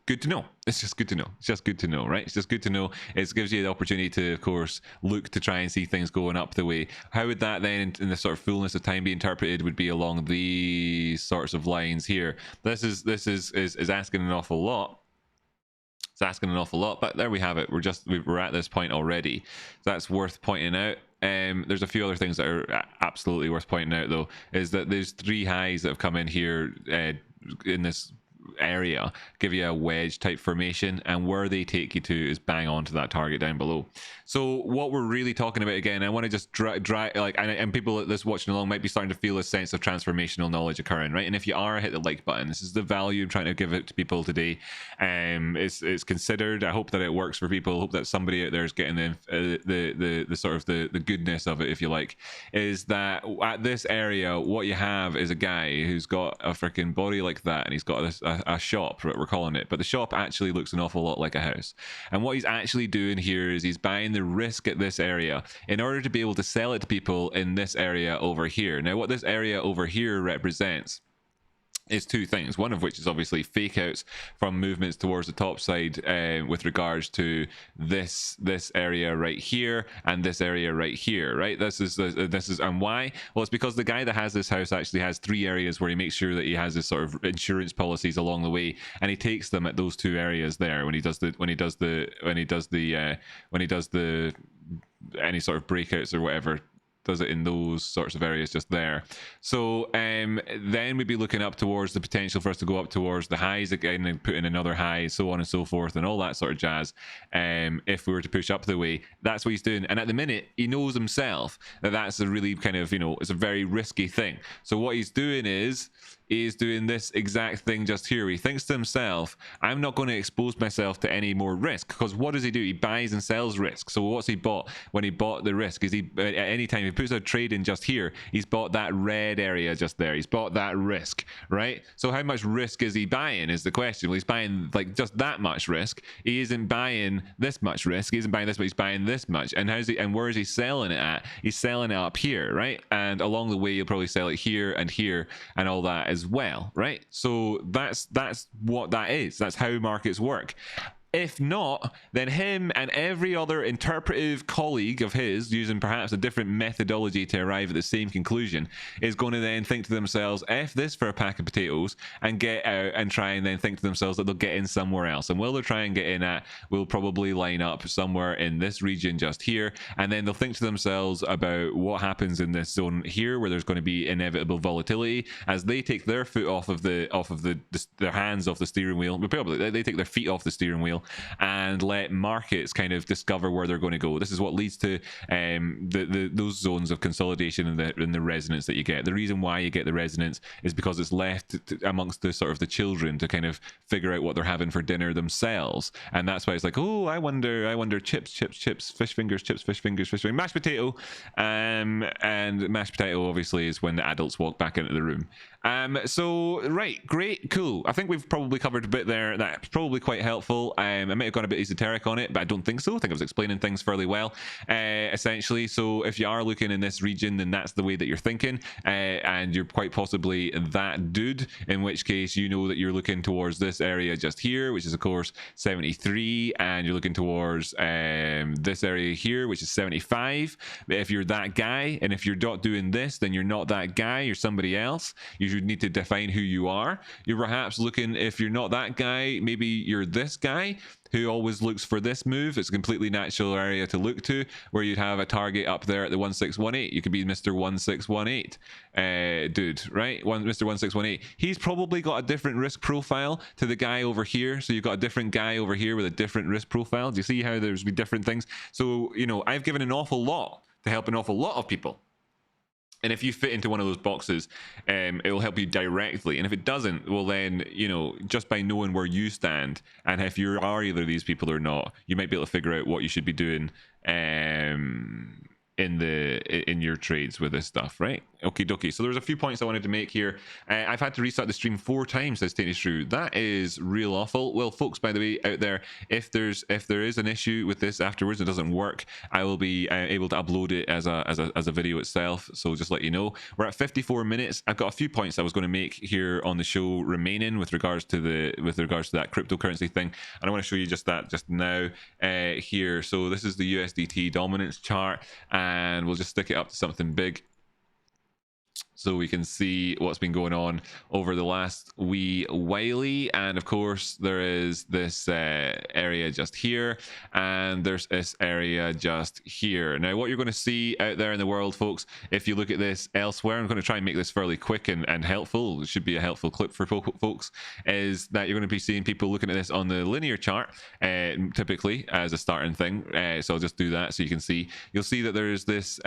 good to know. It's just good to know. It's just good to know, right? It's just good to know. It gives you the opportunity to, of course, look to try and see things going up the way. How would that then, in the sort of fullness of time, be interpreted? Would be along these sorts of lines here. This is asking an awful lot. It's asking an awful lot, but there we have it. We're at this point already. So that's worth pointing out. There's a few other things that are absolutely worth pointing out, though, is that there's 3 highs that have come in here in this area, give you a wedge type formation, and where they take you to is bang on to that target down below. So what we're really talking about, again, I want to just and people at this watching along might be starting to feel a sense of transformational knowledge occurring, right? And if you are, hit the like button. This is the value I'm trying to give it to people today. It's considered. I hope that it works for people. I hope that somebody out there is getting the sort of the goodness of it, if you like. Is that at this area, what you have is a guy who's got a freaking body like that, and he's got this a shop, what we're calling it, but the shop actually looks an awful lot like a house. And what he's actually doing here is he's buying the risk at this area in order to be able to sell it to people in this area over here. Now, what this area over here represents is 2 things, one of which is obviously fake outs from movements towards the top side with regards to this area right here and this area right here, right? This is and why? Well, it's because the guy that has this house actually has 3 areas where he makes sure that he has his sort of insurance policies along the way, and he takes them at those 2 areas there when he does the any sort of breakouts or whatever. Does it in those sorts of areas just there. So then we'd be looking up towards the potential for us to go up towards the highs again and put in another high, so on and so forth, and all that sort of jazz. If we were to push up the way, that's what he's doing. And at the minute, he knows himself that that's a really kind of, you know, it's a very risky thing. So what he's doing is he's doing this exact thing just here. He thinks to himself, I'm not going to expose myself to any more risk, because what does he do? He buys and sells risk. So what's he bought when he bought the risk? Is he at any time he puts a trade in just here, he's bought that red area just there. He's bought that risk, right? So how much risk is he buying is the question. Well, he's buying like just that much risk. He isn't buying this much risk. He isn't buying this, but he's buying this much. And where is he selling it at? He's selling it up here, right? And along the way, you'll probably sell it here and all that as well, right? So that's what that is. That's how markets work. If not, then him and every other interpretive colleague of his, using perhaps a different methodology to arrive at the same conclusion, is going to then think to themselves, F this for a pack of potatoes, and get out and try and then think to themselves that they'll get in somewhere else. And will they try and get in at, will probably line up somewhere in this region just here, and then they'll think to themselves about what happens in this zone here, where there's going to be inevitable volatility, as they take their foot off of their hands off the steering wheel. But probably they take their feet off the steering wheel and let markets kind of discover where they're going to go. This is what leads to those zones of consolidation and the resonance that you get. The reason why you get the resonance is because it's left amongst the sort of the children to kind of figure out what they're having for dinner themselves, and that's why it's like, oh, I wonder, chips, fish fingers, mashed potato, and mashed potato obviously is when the adults walk back into the room. So right, great, cool. I think we've probably covered a bit there. That's probably quite helpful. I might have gone a bit esoteric on it, but I don't think so. I think I was explaining things fairly well, essentially. So if you are looking in this region, then that's the way that you're thinking, and you're quite possibly that dude, in which case you know that you're looking towards this area just here, which is of course 73, and you're looking towards this area here, which is 75. If you're that guy, and if you're not doing this, then you're not that guy, you're somebody else. You should need to define who you are. You're perhaps looking, if you're not that guy, maybe you're this guy, who always looks for this move. It's a completely natural area to look to, where you'd have a target up there at the 1618. You could be Mr. 1618 dude, right? Mr. 1618. He's probably got a different risk profile to the guy over here. So you've got a different guy over here with a different risk profile. Do you see how there's be different things? So, you know, I've given an awful lot to help an awful lot of people. And if you fit into one of those boxes, it will help you directly. And if it doesn't, well then, you know, just by knowing where you stand, and if you are either of these people or not, you might be able to figure out what you should be doing in your trades with this stuff, right? Okie dokie. So there's a few points I wanted to make here. I've had to restart the stream 4 times this taking us through. That is real awful. Well, folks, by the way, out there, if there is an issue with this afterwards, it doesn't work, I will be able to upload it as a video itself. So just let you know, we're at 54 minutes. I've got a few points I was going to make here on the show remaining with regards to that cryptocurrency thing, and I want to show you just that just now here. So this is the USDT dominance chart, and we'll just stick it up to something big so we can see what's been going on over the last wee whiley. And of course there is this area just here, and there's this area just here. Now what you're going to see out there in the world, folks, if you look at this elsewhere, I'm going to try and make this fairly quick and helpful, it should be a helpful clip for folks, is that you're going to be seeing people looking at this on the linear chart typically as a starting thing. So I'll just do that so you can see. You'll see that there is this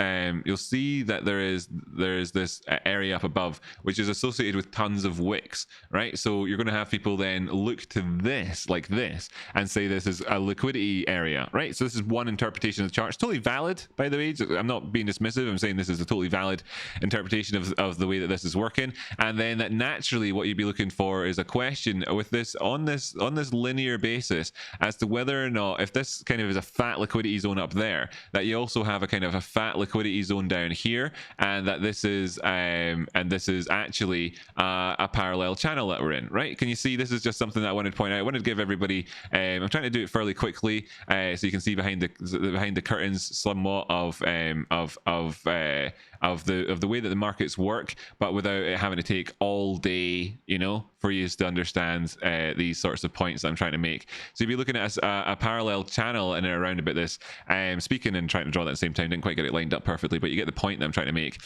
this area up above, which is associated with tons of wicks, right? So you're going to have people then look to this like this and say this is a liquidity area, right? So this is one interpretation of the chart. It's totally valid, by the way. I'm not being dismissive. I'm saying this is a totally valid interpretation of the way that this is working. And then that naturally what you'd be looking for is a question with this on this linear basis as to whether or not, if this kind of is a fat liquidity zone up there, that you also have a kind of a fat liquidity zone down here, and that this is actually a parallel channel that we're in, right? Can you see? This is just something that I wanted to point out. I wanted to give everybody, I'm trying to do it fairly quickly so you can see behind the curtains somewhat of the way that the markets work, but without it having to take all day, you know, for you to understand these sorts of points that I'm trying to make. So you'll be looking at a parallel channel in and around about this. Speaking and trying to draw that at the same time, didn't quite get it lined up perfectly, but you get the point that I'm trying to make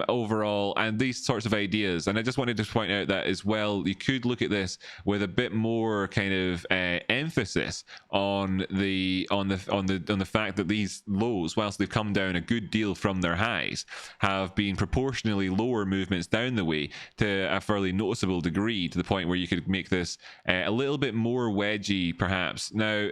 overall, and these sorts of ideas. And I just wanted to point out that as well, you could look at this with a bit more kind of emphasis on the fact that these lows, whilst they've come down a good deal from their highs, have been proportionally lower movements down the way to a fairly noticeable degree, to the point where you could make this a little bit more wedgy perhaps. Now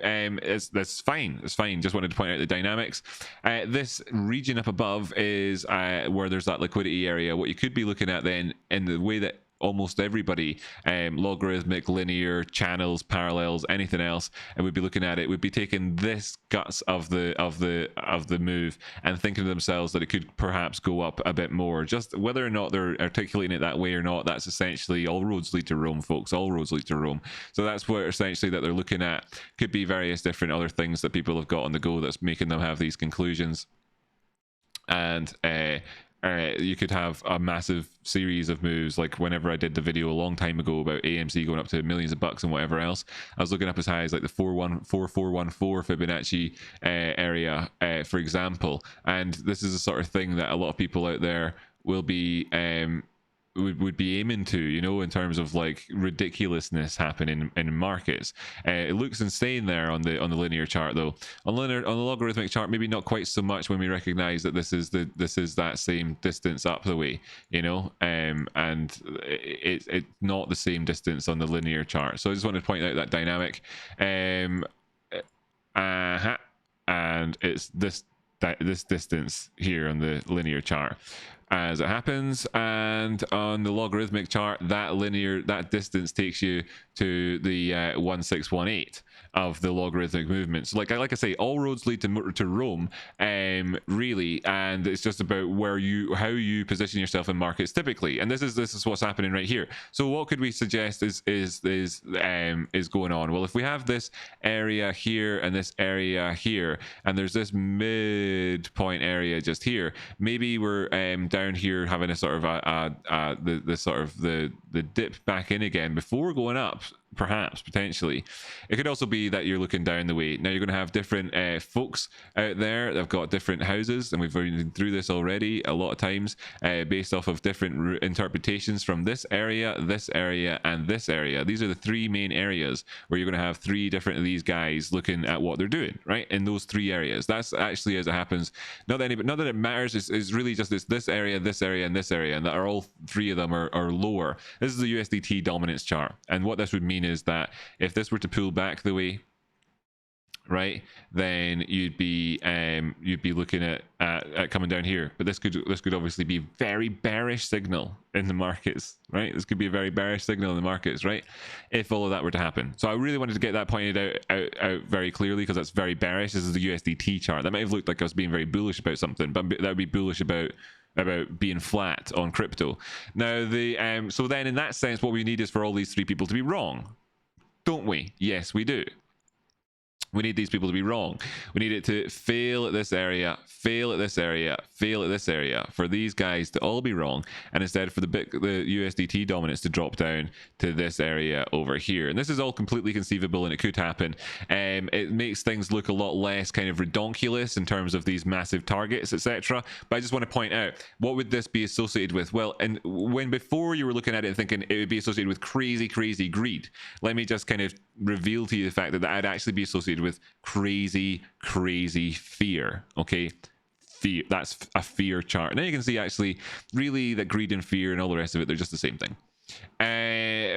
that's fine, it's fine. Just wanted to point out the dynamics. This region up above is where there's that liquidity area. What you could be looking at then, in the way that almost everybody, logarithmic, linear, channels, parallels, anything else, and we'd be looking at it, would be taking this guts of the move and thinking to themselves that it could perhaps go up a bit more. Just whether or not they're articulating it that way or not, that's essentially all roads lead to Rome, folks. All roads lead to Rome. So that's what essentially that they're looking at. Could be various different other things that people have got on the go that's making them have these conclusions. And you could have a massive series of moves, like whenever I did the video a long time ago about AMC going up to millions of bucks and whatever else, I was looking up as high as like the 4414 Fibonacci area, for example. And this is the sort of thing that a lot of people out there will be would be aiming to, you know, in terms of like ridiculousness happening in markets. It looks insane there on the linear chart, though. On the logarithmic chart, maybe not quite so much when we recognize that this is that same distance up the way, you know, and it's not the same distance on the linear chart. So I just wanted to point out that dynamic. And it's this distance here on the linear chart as it happens, and on the logarithmic chart, that distance takes you to the 1618 of the logarithmic movement. So like I say, all roads lead to Rome, really, and it's just about how you position yourself in markets typically. And this is what's happening right here. So what could we suggest is going on? Well, if we have this area here and this area here, and there's this midpoint area just here, maybe we're down here having a sort of the dip back in again before going up perhaps, potentially. It could also be that you're looking down the way. Now you're going to have different folks out there that have got different houses, and we've been through this already a lot of times, based off of different interpretations from this area, and this area. These are the three main areas where you're going to have three different of these guys looking at what they're doing, right? In those three areas. That's actually as it happens. Not that it matters. It's really just this area, and this area, and that are all three of them are lower. This is the USDT dominance chart, and what this would mean is that if this were to pull back the way, right, then you'd be looking at coming down here. But this could obviously be very bearish signal in the markets, right? This could be a very bearish signal in the markets, right, if all of that were to happen. So I really wanted to get that pointed out very clearly, because that's very bearish. This is the USDT chart. That might have looked like I was being very bullish about something, but that would be bullish about being flat on crypto. Now so then in that sense, what we need is for all these three people to be wrong, don't we? Yes, we do. We need these people to be wrong. We need it to fail at this area, fail at this area, fail at this area, for these guys to all be wrong, and instead for the USDT dominance to drop down to this area over here. And this is all completely conceivable, and it could happen. It makes things look a lot less kind of redonkulous in terms of these massive targets, etc. But I just want to point out, what would this be associated with? Well, and when before you were looking at it and thinking it would be associated with crazy greed, let me just kind of reveal to you the fact that I'd actually be associated with crazy fear. Okay, fear. That's a fear chart. Now you can see actually really that greed and fear and all the rest of it, they're just the same thing.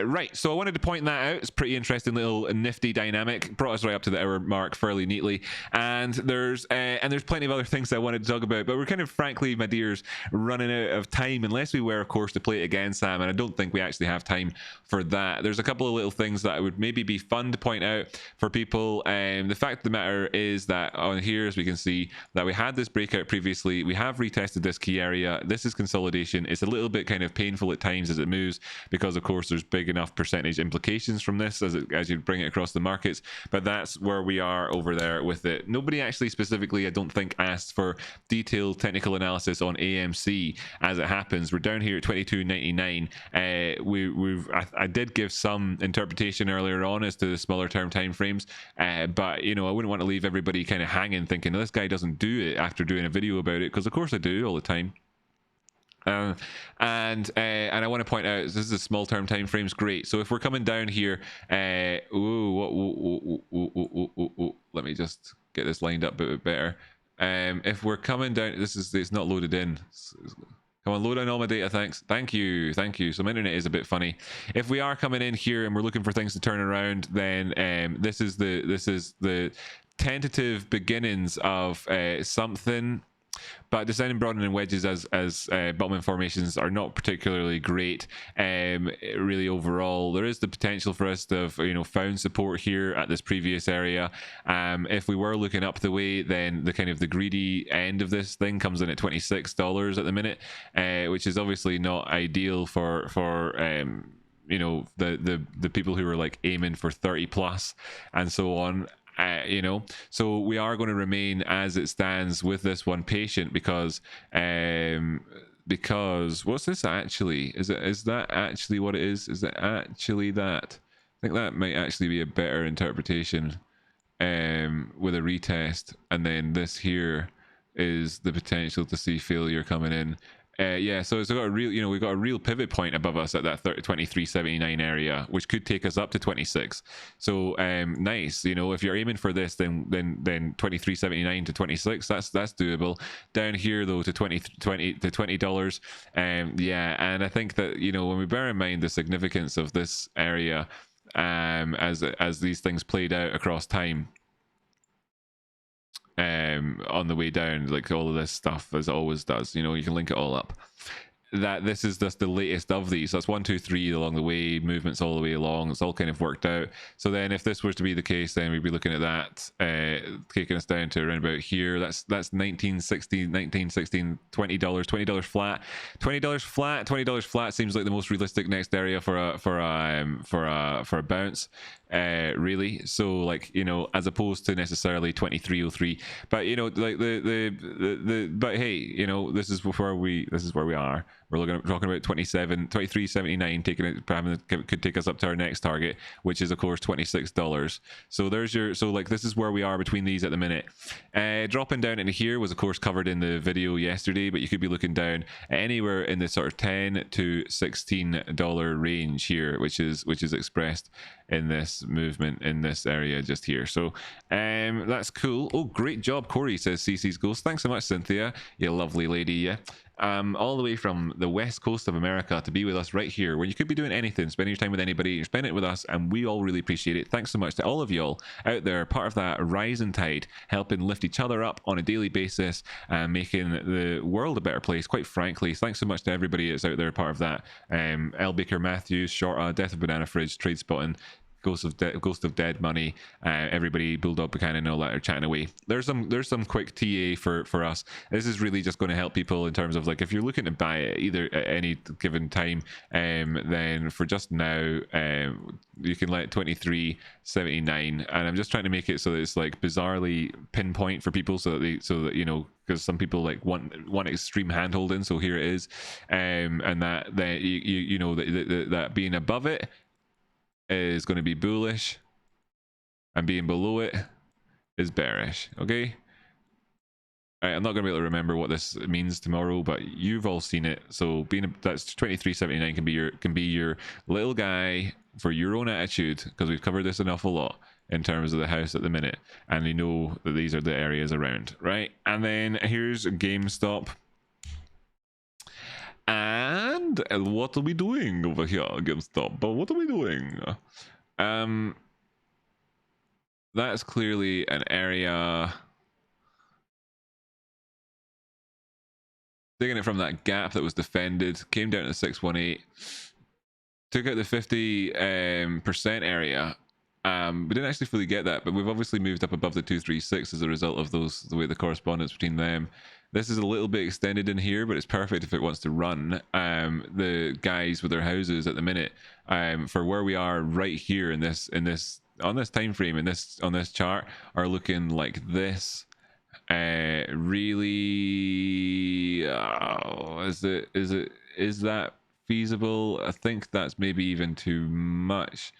Right, so I wanted to point that out. It's a pretty interesting little nifty dynamic. Brought us right up to the hour mark fairly neatly, and there's plenty of other things I wanted to talk about, but we're kind of, frankly, my dears, running out of time, unless we were, of course, to play it again, Sam, and I don't think we actually have time for that. There's a couple of little things that would maybe be fun to point out for people. The fact of the matter is that on here, as we can see, that we had this breakout previously. We have retested this key area. This is consolidation. It's a little bit kind of painful at times as it moves, because of course there's big enough percentage implications from this as you bring it across the markets. But that's where we are over there with it. Nobody actually specifically, I don't think, asked for detailed technical analysis on AMC. As it happens, we're down here at 22.99. I did give some interpretation earlier on as to the smaller term time frames, but you know, I wouldn't want to leave everybody kind of hanging thinking this guy doesn't do it after doing a video about it, because of course I do all the time. And I want to point out, this is a small term time frames. Great. So if we're coming down here, let me just get this lined up a bit better. If we're coming down, it's not loaded in. Come on, load in all my data. Thanks. Thank you. So my internet is a bit funny. If we are coming in here and we're looking for things to turn around, then this is the tentative beginnings of something. But descending, broadening wedges as Bottom formations are not particularly great. Really, overall, there is the potential for us to have found support here at this previous area. If we were looking up the way, then the kind of the greedy end of this thing comes in at $26 at the minute, which is obviously not ideal for the people who are like aiming for 30 plus and so on. So we are going to remain as it stands with this one patient, because what's this actually? Is that actually what it is? Is it actually that? I think that might actually be a better interpretation, with a retest, and then this here is the potential to see failure coming in. Yeah, so it's got a real, we've got a real pivot point above us at that 23.79 area, which could take us up to 26. So nice, if you're aiming for this, then 23.79 to 26, that's doable. Down here though to $20. Yeah, and I think that when we bear in mind the significance of this area, as these things played out across time, on the way down, like all of this stuff, as it always does, you can link it all up, that this is just the latest of these. So that's 1, 2, 3 along the way, movements all the way along. It's all kind of worked out. So then if this was to be the case, then we'd be looking at that taking us down to around about here. That's $19.16, $20 flat. $20 flat seems like the most realistic next area for a bounce, really. So like, as opposed to necessarily 23.03, but like but hey, this is where we are We're talking about 23.79, taking it, could take us up to our next target, which is of course $26. So there's your, so like this is where we are between these at the minute. Dropping down into here was of course covered in the video yesterday, but you could be looking down anywhere in the sort of $10 to $16 range here, which is expressed in this movement in this area just here. So that's cool. Oh, great job, Corey, says CC's Ghost. Thanks so much, Cynthia, you lovely lady. Yeah, all the way from the west coast of America to be with us right here, where you could be doing anything, spending your time with anybody. You're spending it with us, and we all really appreciate it. Thanks so much to all of y'all out there, part of that rising tide, helping lift each other up on a daily basis and making the world a better place, quite frankly. Thanks so much to everybody that's out there, part of that. L. Baker Matthews, Shorta, Death of Banana Fridge, Tradespotting, Ghost of Dead Money, everybody, Bulldog Buchanan, and all that are chatting away. There's some quick TA for us. This is really just going to help people in terms of like if you're looking to buy it either at any given time, then for just now, you can let 23.79, and I'm just trying to make it so that it's like bizarrely pinpoint for people, so that you know, because some people like want extreme hand holding. So here it is, and that you know that being above it is going to be bullish, and being below it is bearish. Okay, I'm not going to be able to remember what this means tomorrow, but you've all seen it. So that's 23.79 can be your little guy for your own attitude, because we've covered this an awful lot in terms of the house at the minute, and you know that these are the areas around, right? And then here's GameStop. And what are we doing over here, GameStop? But what are we doing? That's clearly an area. Taking it from that gap that was defended, came down to 618, took out the 50% area. We didn't actually fully get that, but we've obviously moved up above the 236 as a result of the way the correspondence between them. This is a little bit extended in here, but it's perfect if it wants to run. The guys with their houses at the minute, for where we are right here on this time frame, on this chart, are looking like this. Really, is that feasible? I think that's maybe even too much.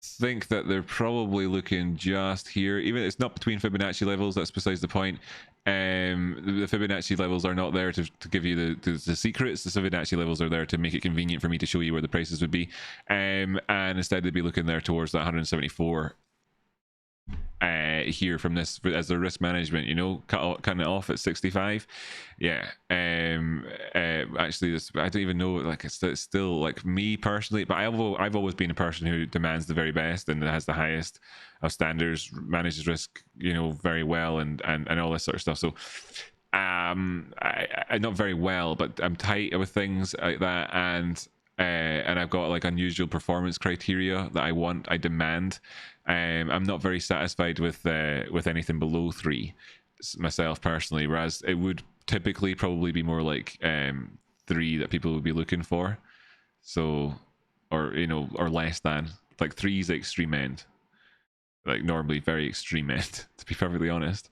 Think that they're probably looking just here. Even it's not between Fibonacci levels, that's besides the point. The Fibonacci levels are not there to give you the secrets. The Fibonacci levels are there to make it convenient for me to show you where the prices would be, and instead they'd be looking there towards that 174 here from this as the risk management, you know, cutting it off at 65. Yeah. Actually, this, I don't even know, like it's still like me personally, but I've always been a person who demands the very best and has the highest of standards, manages risk, you know, very well, and all this sort of stuff. So I'm not very well, but I'm tight with things like that, and I've got like unusual performance criteria that I demand. I'm not very satisfied with anything below 3 myself personally, whereas it would typically probably be more like 3 that people would be looking for. So, or you know, or less than, like 3 is the extreme end, like normally very extreme end, to be perfectly honest,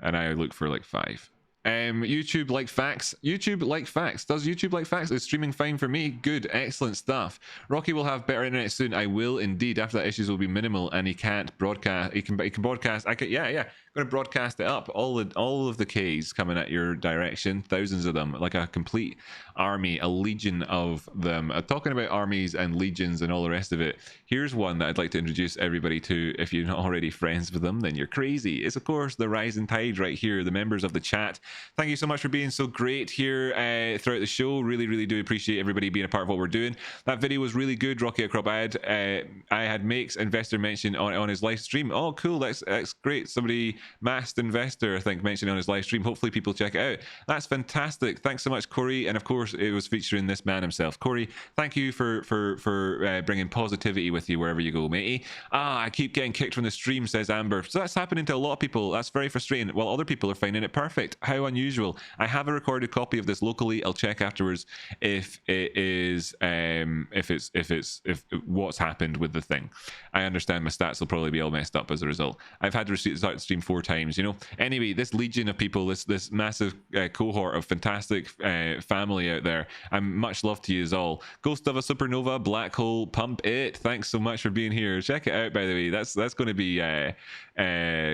and I look for like 5. YouTube like facts. YouTube like facts. Does YouTube like facts? Is streaming fine for me? Good, excellent stuff. Rocky will have better internet soon. I will indeed. After that, issues will be minimal, and he can't broadcast. He can broadcast. Yeah. I'm gonna broadcast it up. All of the Ks coming at your direction. Thousands of them, like a complete army, a legion of them. Talking about armies and legions and all the rest of it. Here's one that I'd like to introduce everybody to. If you're not already friends with them, then you're crazy. It's of course the rising tide right here. The members of the chat. Thank you so much for being so great here throughout the show. Really do appreciate everybody being a part of what we're doing. That video was really good, Rocky Outcrop. I had Make's investor mention on his live stream. Oh, cool. That's great. Somebody, Masked Investor, I think, mentioned on his live stream. Hopefully people check it out. That's fantastic. Thanks so much, Corey. And of course, it was featuring this man himself. Corey, thank you for bringing positivity with you wherever you go, matey. I keep getting kicked from the stream, says Amber. So that's happening to a lot of people. That's very frustrating. While other people are finding it perfect. How how unusual. I have a recorded copy of this locally. I'll check afterwards if it is if what's happened with the thing. I understand my stats will probably be all messed up as a result. I've had to start the stream 4 times, you know. Anyway, this legion of people, this massive cohort of fantastic family out there, I'm much love to you all. Ghost of a Supernova, Black Hole, Pump It, thanks so much for being here. Check it out, by the way. That's going to be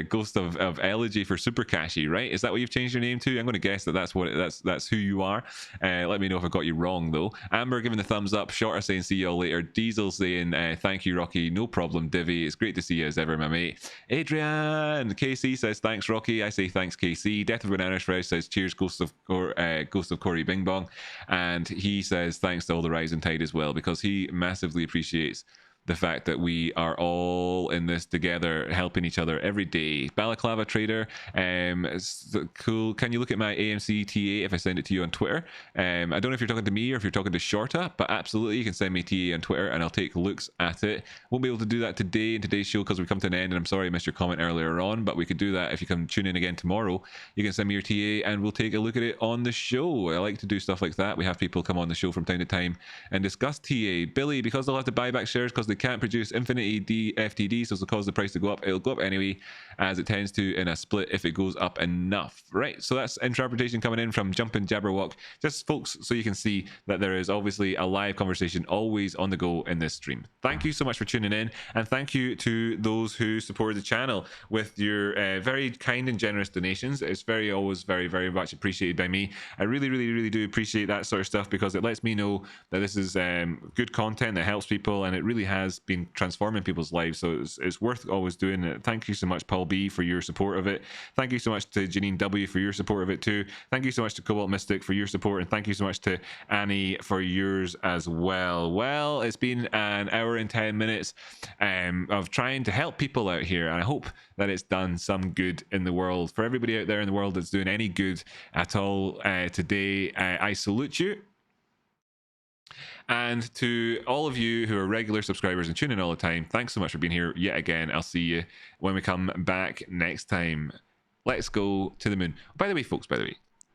Ghost of Elegy for Super Cashy, right? Is that what you've changed your name to? I'm going to guess that's who you are. Let me know if I got you wrong though. Amber giving the thumbs up, Shorter saying see y'all later, Diesel saying thank you Rocky, no problem Divi, it's great to see you as ever my mate. Adrian KC says thanks Rocky, I say thanks KC. Death of Banana Fresh says cheers Ghost of Corey Bing Bong, and he says thanks to all the Rising Tide as well, because he massively appreciates the fact that we are all in this together, helping each other every day. Balaclava Trader, cool. Can you look at my AMC TA if I send it to you on Twitter? I don't know if you're talking to me or if you're talking to Shorta, but absolutely you can send me TA on Twitter and I'll take looks at it. Won't be able to do that today in today's show because we come to an end, and I'm sorry I missed your comment earlier on, but we could do that if you come tune in again tomorrow. You can send me your TA and we'll take a look at it on the show. I like to do stuff like that. We have people come on the show from time to time and discuss TA. Billy, because they'll have to buy back shares because they can't produce infinity FTD, so it'll cause the price to go up. It'll go up anyway, as it tends to in a split if it goes up enough, right? So that's interpretation coming in from Jumpin' Jabberwock, just folks, so you can see that there is obviously a live conversation always on the go in this stream. Thank you so much for tuning in, and thank you to those who support the channel with your very kind and generous donations. It's always very much appreciated by me. I really do appreciate that sort of stuff, because it lets me know that this is good content that helps people, and it really has been transforming people's lives, so it's worth always doing it. Thank you so much Paul B for your support of it. Thank you so much to Janine W for your support of it too. Thank you so much to Cobalt Mystic for your support, and thank you so much to Annie for yours as well. Well, it's been an hour and 10 minutes of trying to help people out here, and I hope that it's done some good in the world. For everybody out there in the world that's doing any good at all today, I salute you. And to all of you who are regular subscribers and tune in all the time, thanks so much for being here yet again. I'll see you when we come back next time. Let's go to the moon. By the way, folks,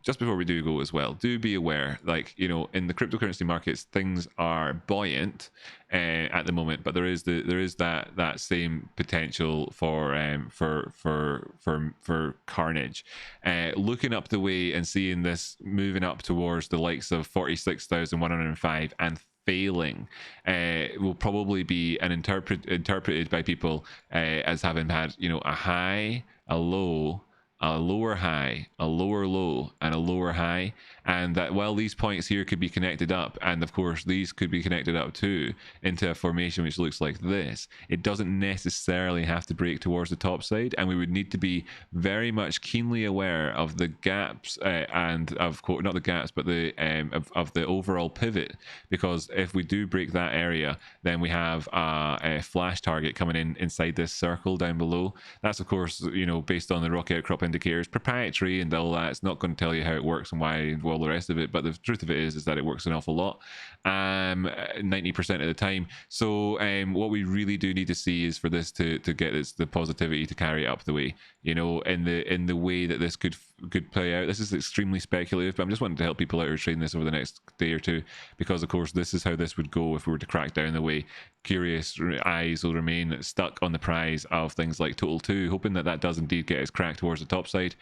just before we do go as well, do be aware, like, you know, in the cryptocurrency markets, things are buoyant at the moment, but there is that same potential for carnage. Looking up the way and seeing this moving up towards the likes of 46,105 and failing will probably be interpreted by people as having had, you know, a high, a low, a lower high, a lower low, and a lower high, and that while these points here could be connected up, and of course these could be connected up too into a formation which looks like this, it doesn't necessarily have to break towards the top side, and we would need to be very much keenly aware of the gaps and of course not the gaps but the of the overall pivot, because if we do break that area, then we have a flash target coming in inside this circle down below. That's of course, you know, based on the Rocky Outcrop indicators, proprietary and all that. It's not going to tell you how it works and why and all the rest of it, but the truth of it is that it works an awful lot, 90% of the time. So what we really do need to see is for this to get the positivity to carry it up the way, you know, in the way that this could play out. This is extremely speculative, but I'm just wanting to help people out who are trading this over the next day or two, because of course this is how this would go if we were to crack down the way. Curious eyes will remain stuck on the prize of things like Total 2, hoping that does indeed get us cracked towards the top side,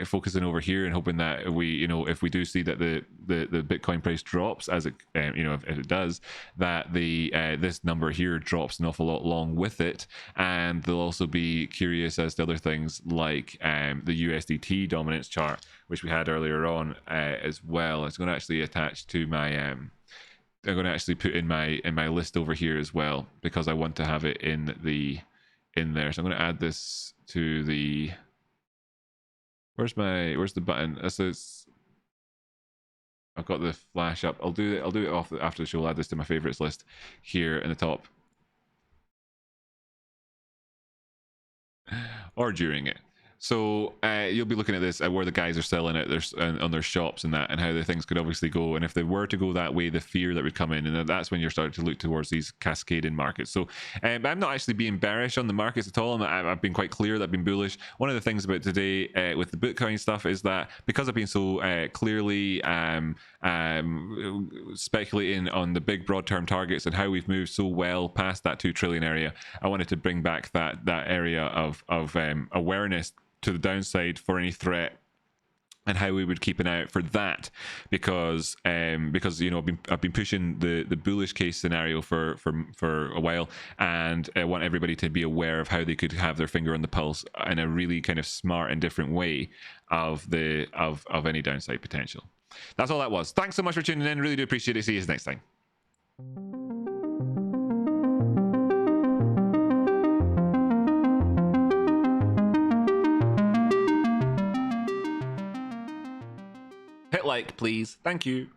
focusing over here and hoping that we, you know, if we do see that the Bitcoin price drops, as it you know, if it does, that the this number here drops an awful lot along with it. And they'll also be curious as to other things like the USDT dominance chart, which we had earlier on as well. It's going to actually attach to my I'm going to actually put in my list over here as well, because I want to have it in there. So I'm going to add this to the, where's the button? I've got the flash up. I'll do it off after the show. I'll add this to my favorites list here in the top, or during it. So you'll be looking at this where the guys are selling it on their shops and that, and how the things could obviously go. And if they were to go that way, the fear that would come in, and that's when you're starting to look towards these cascading markets. So I'm not actually being bearish on the markets at all. I've been quite clear that I've been bullish. One of the things about today with the Bitcoin stuff is that because I've been so clearly speculating on the big broad term targets and how we've moved so well past that 2 trillion area, I wanted to bring back that area of awareness to the downside for any threat, and how we would keep an eye out for that, because you know, I've been pushing the bullish case scenario for a while, and I want everybody to be aware of how they could have their finger on the pulse in a really kind of smart and different way of any downside potential. That's all that was. Thanks so much for tuning in. Really do appreciate it. See you next time. Hit like, please. Thank you.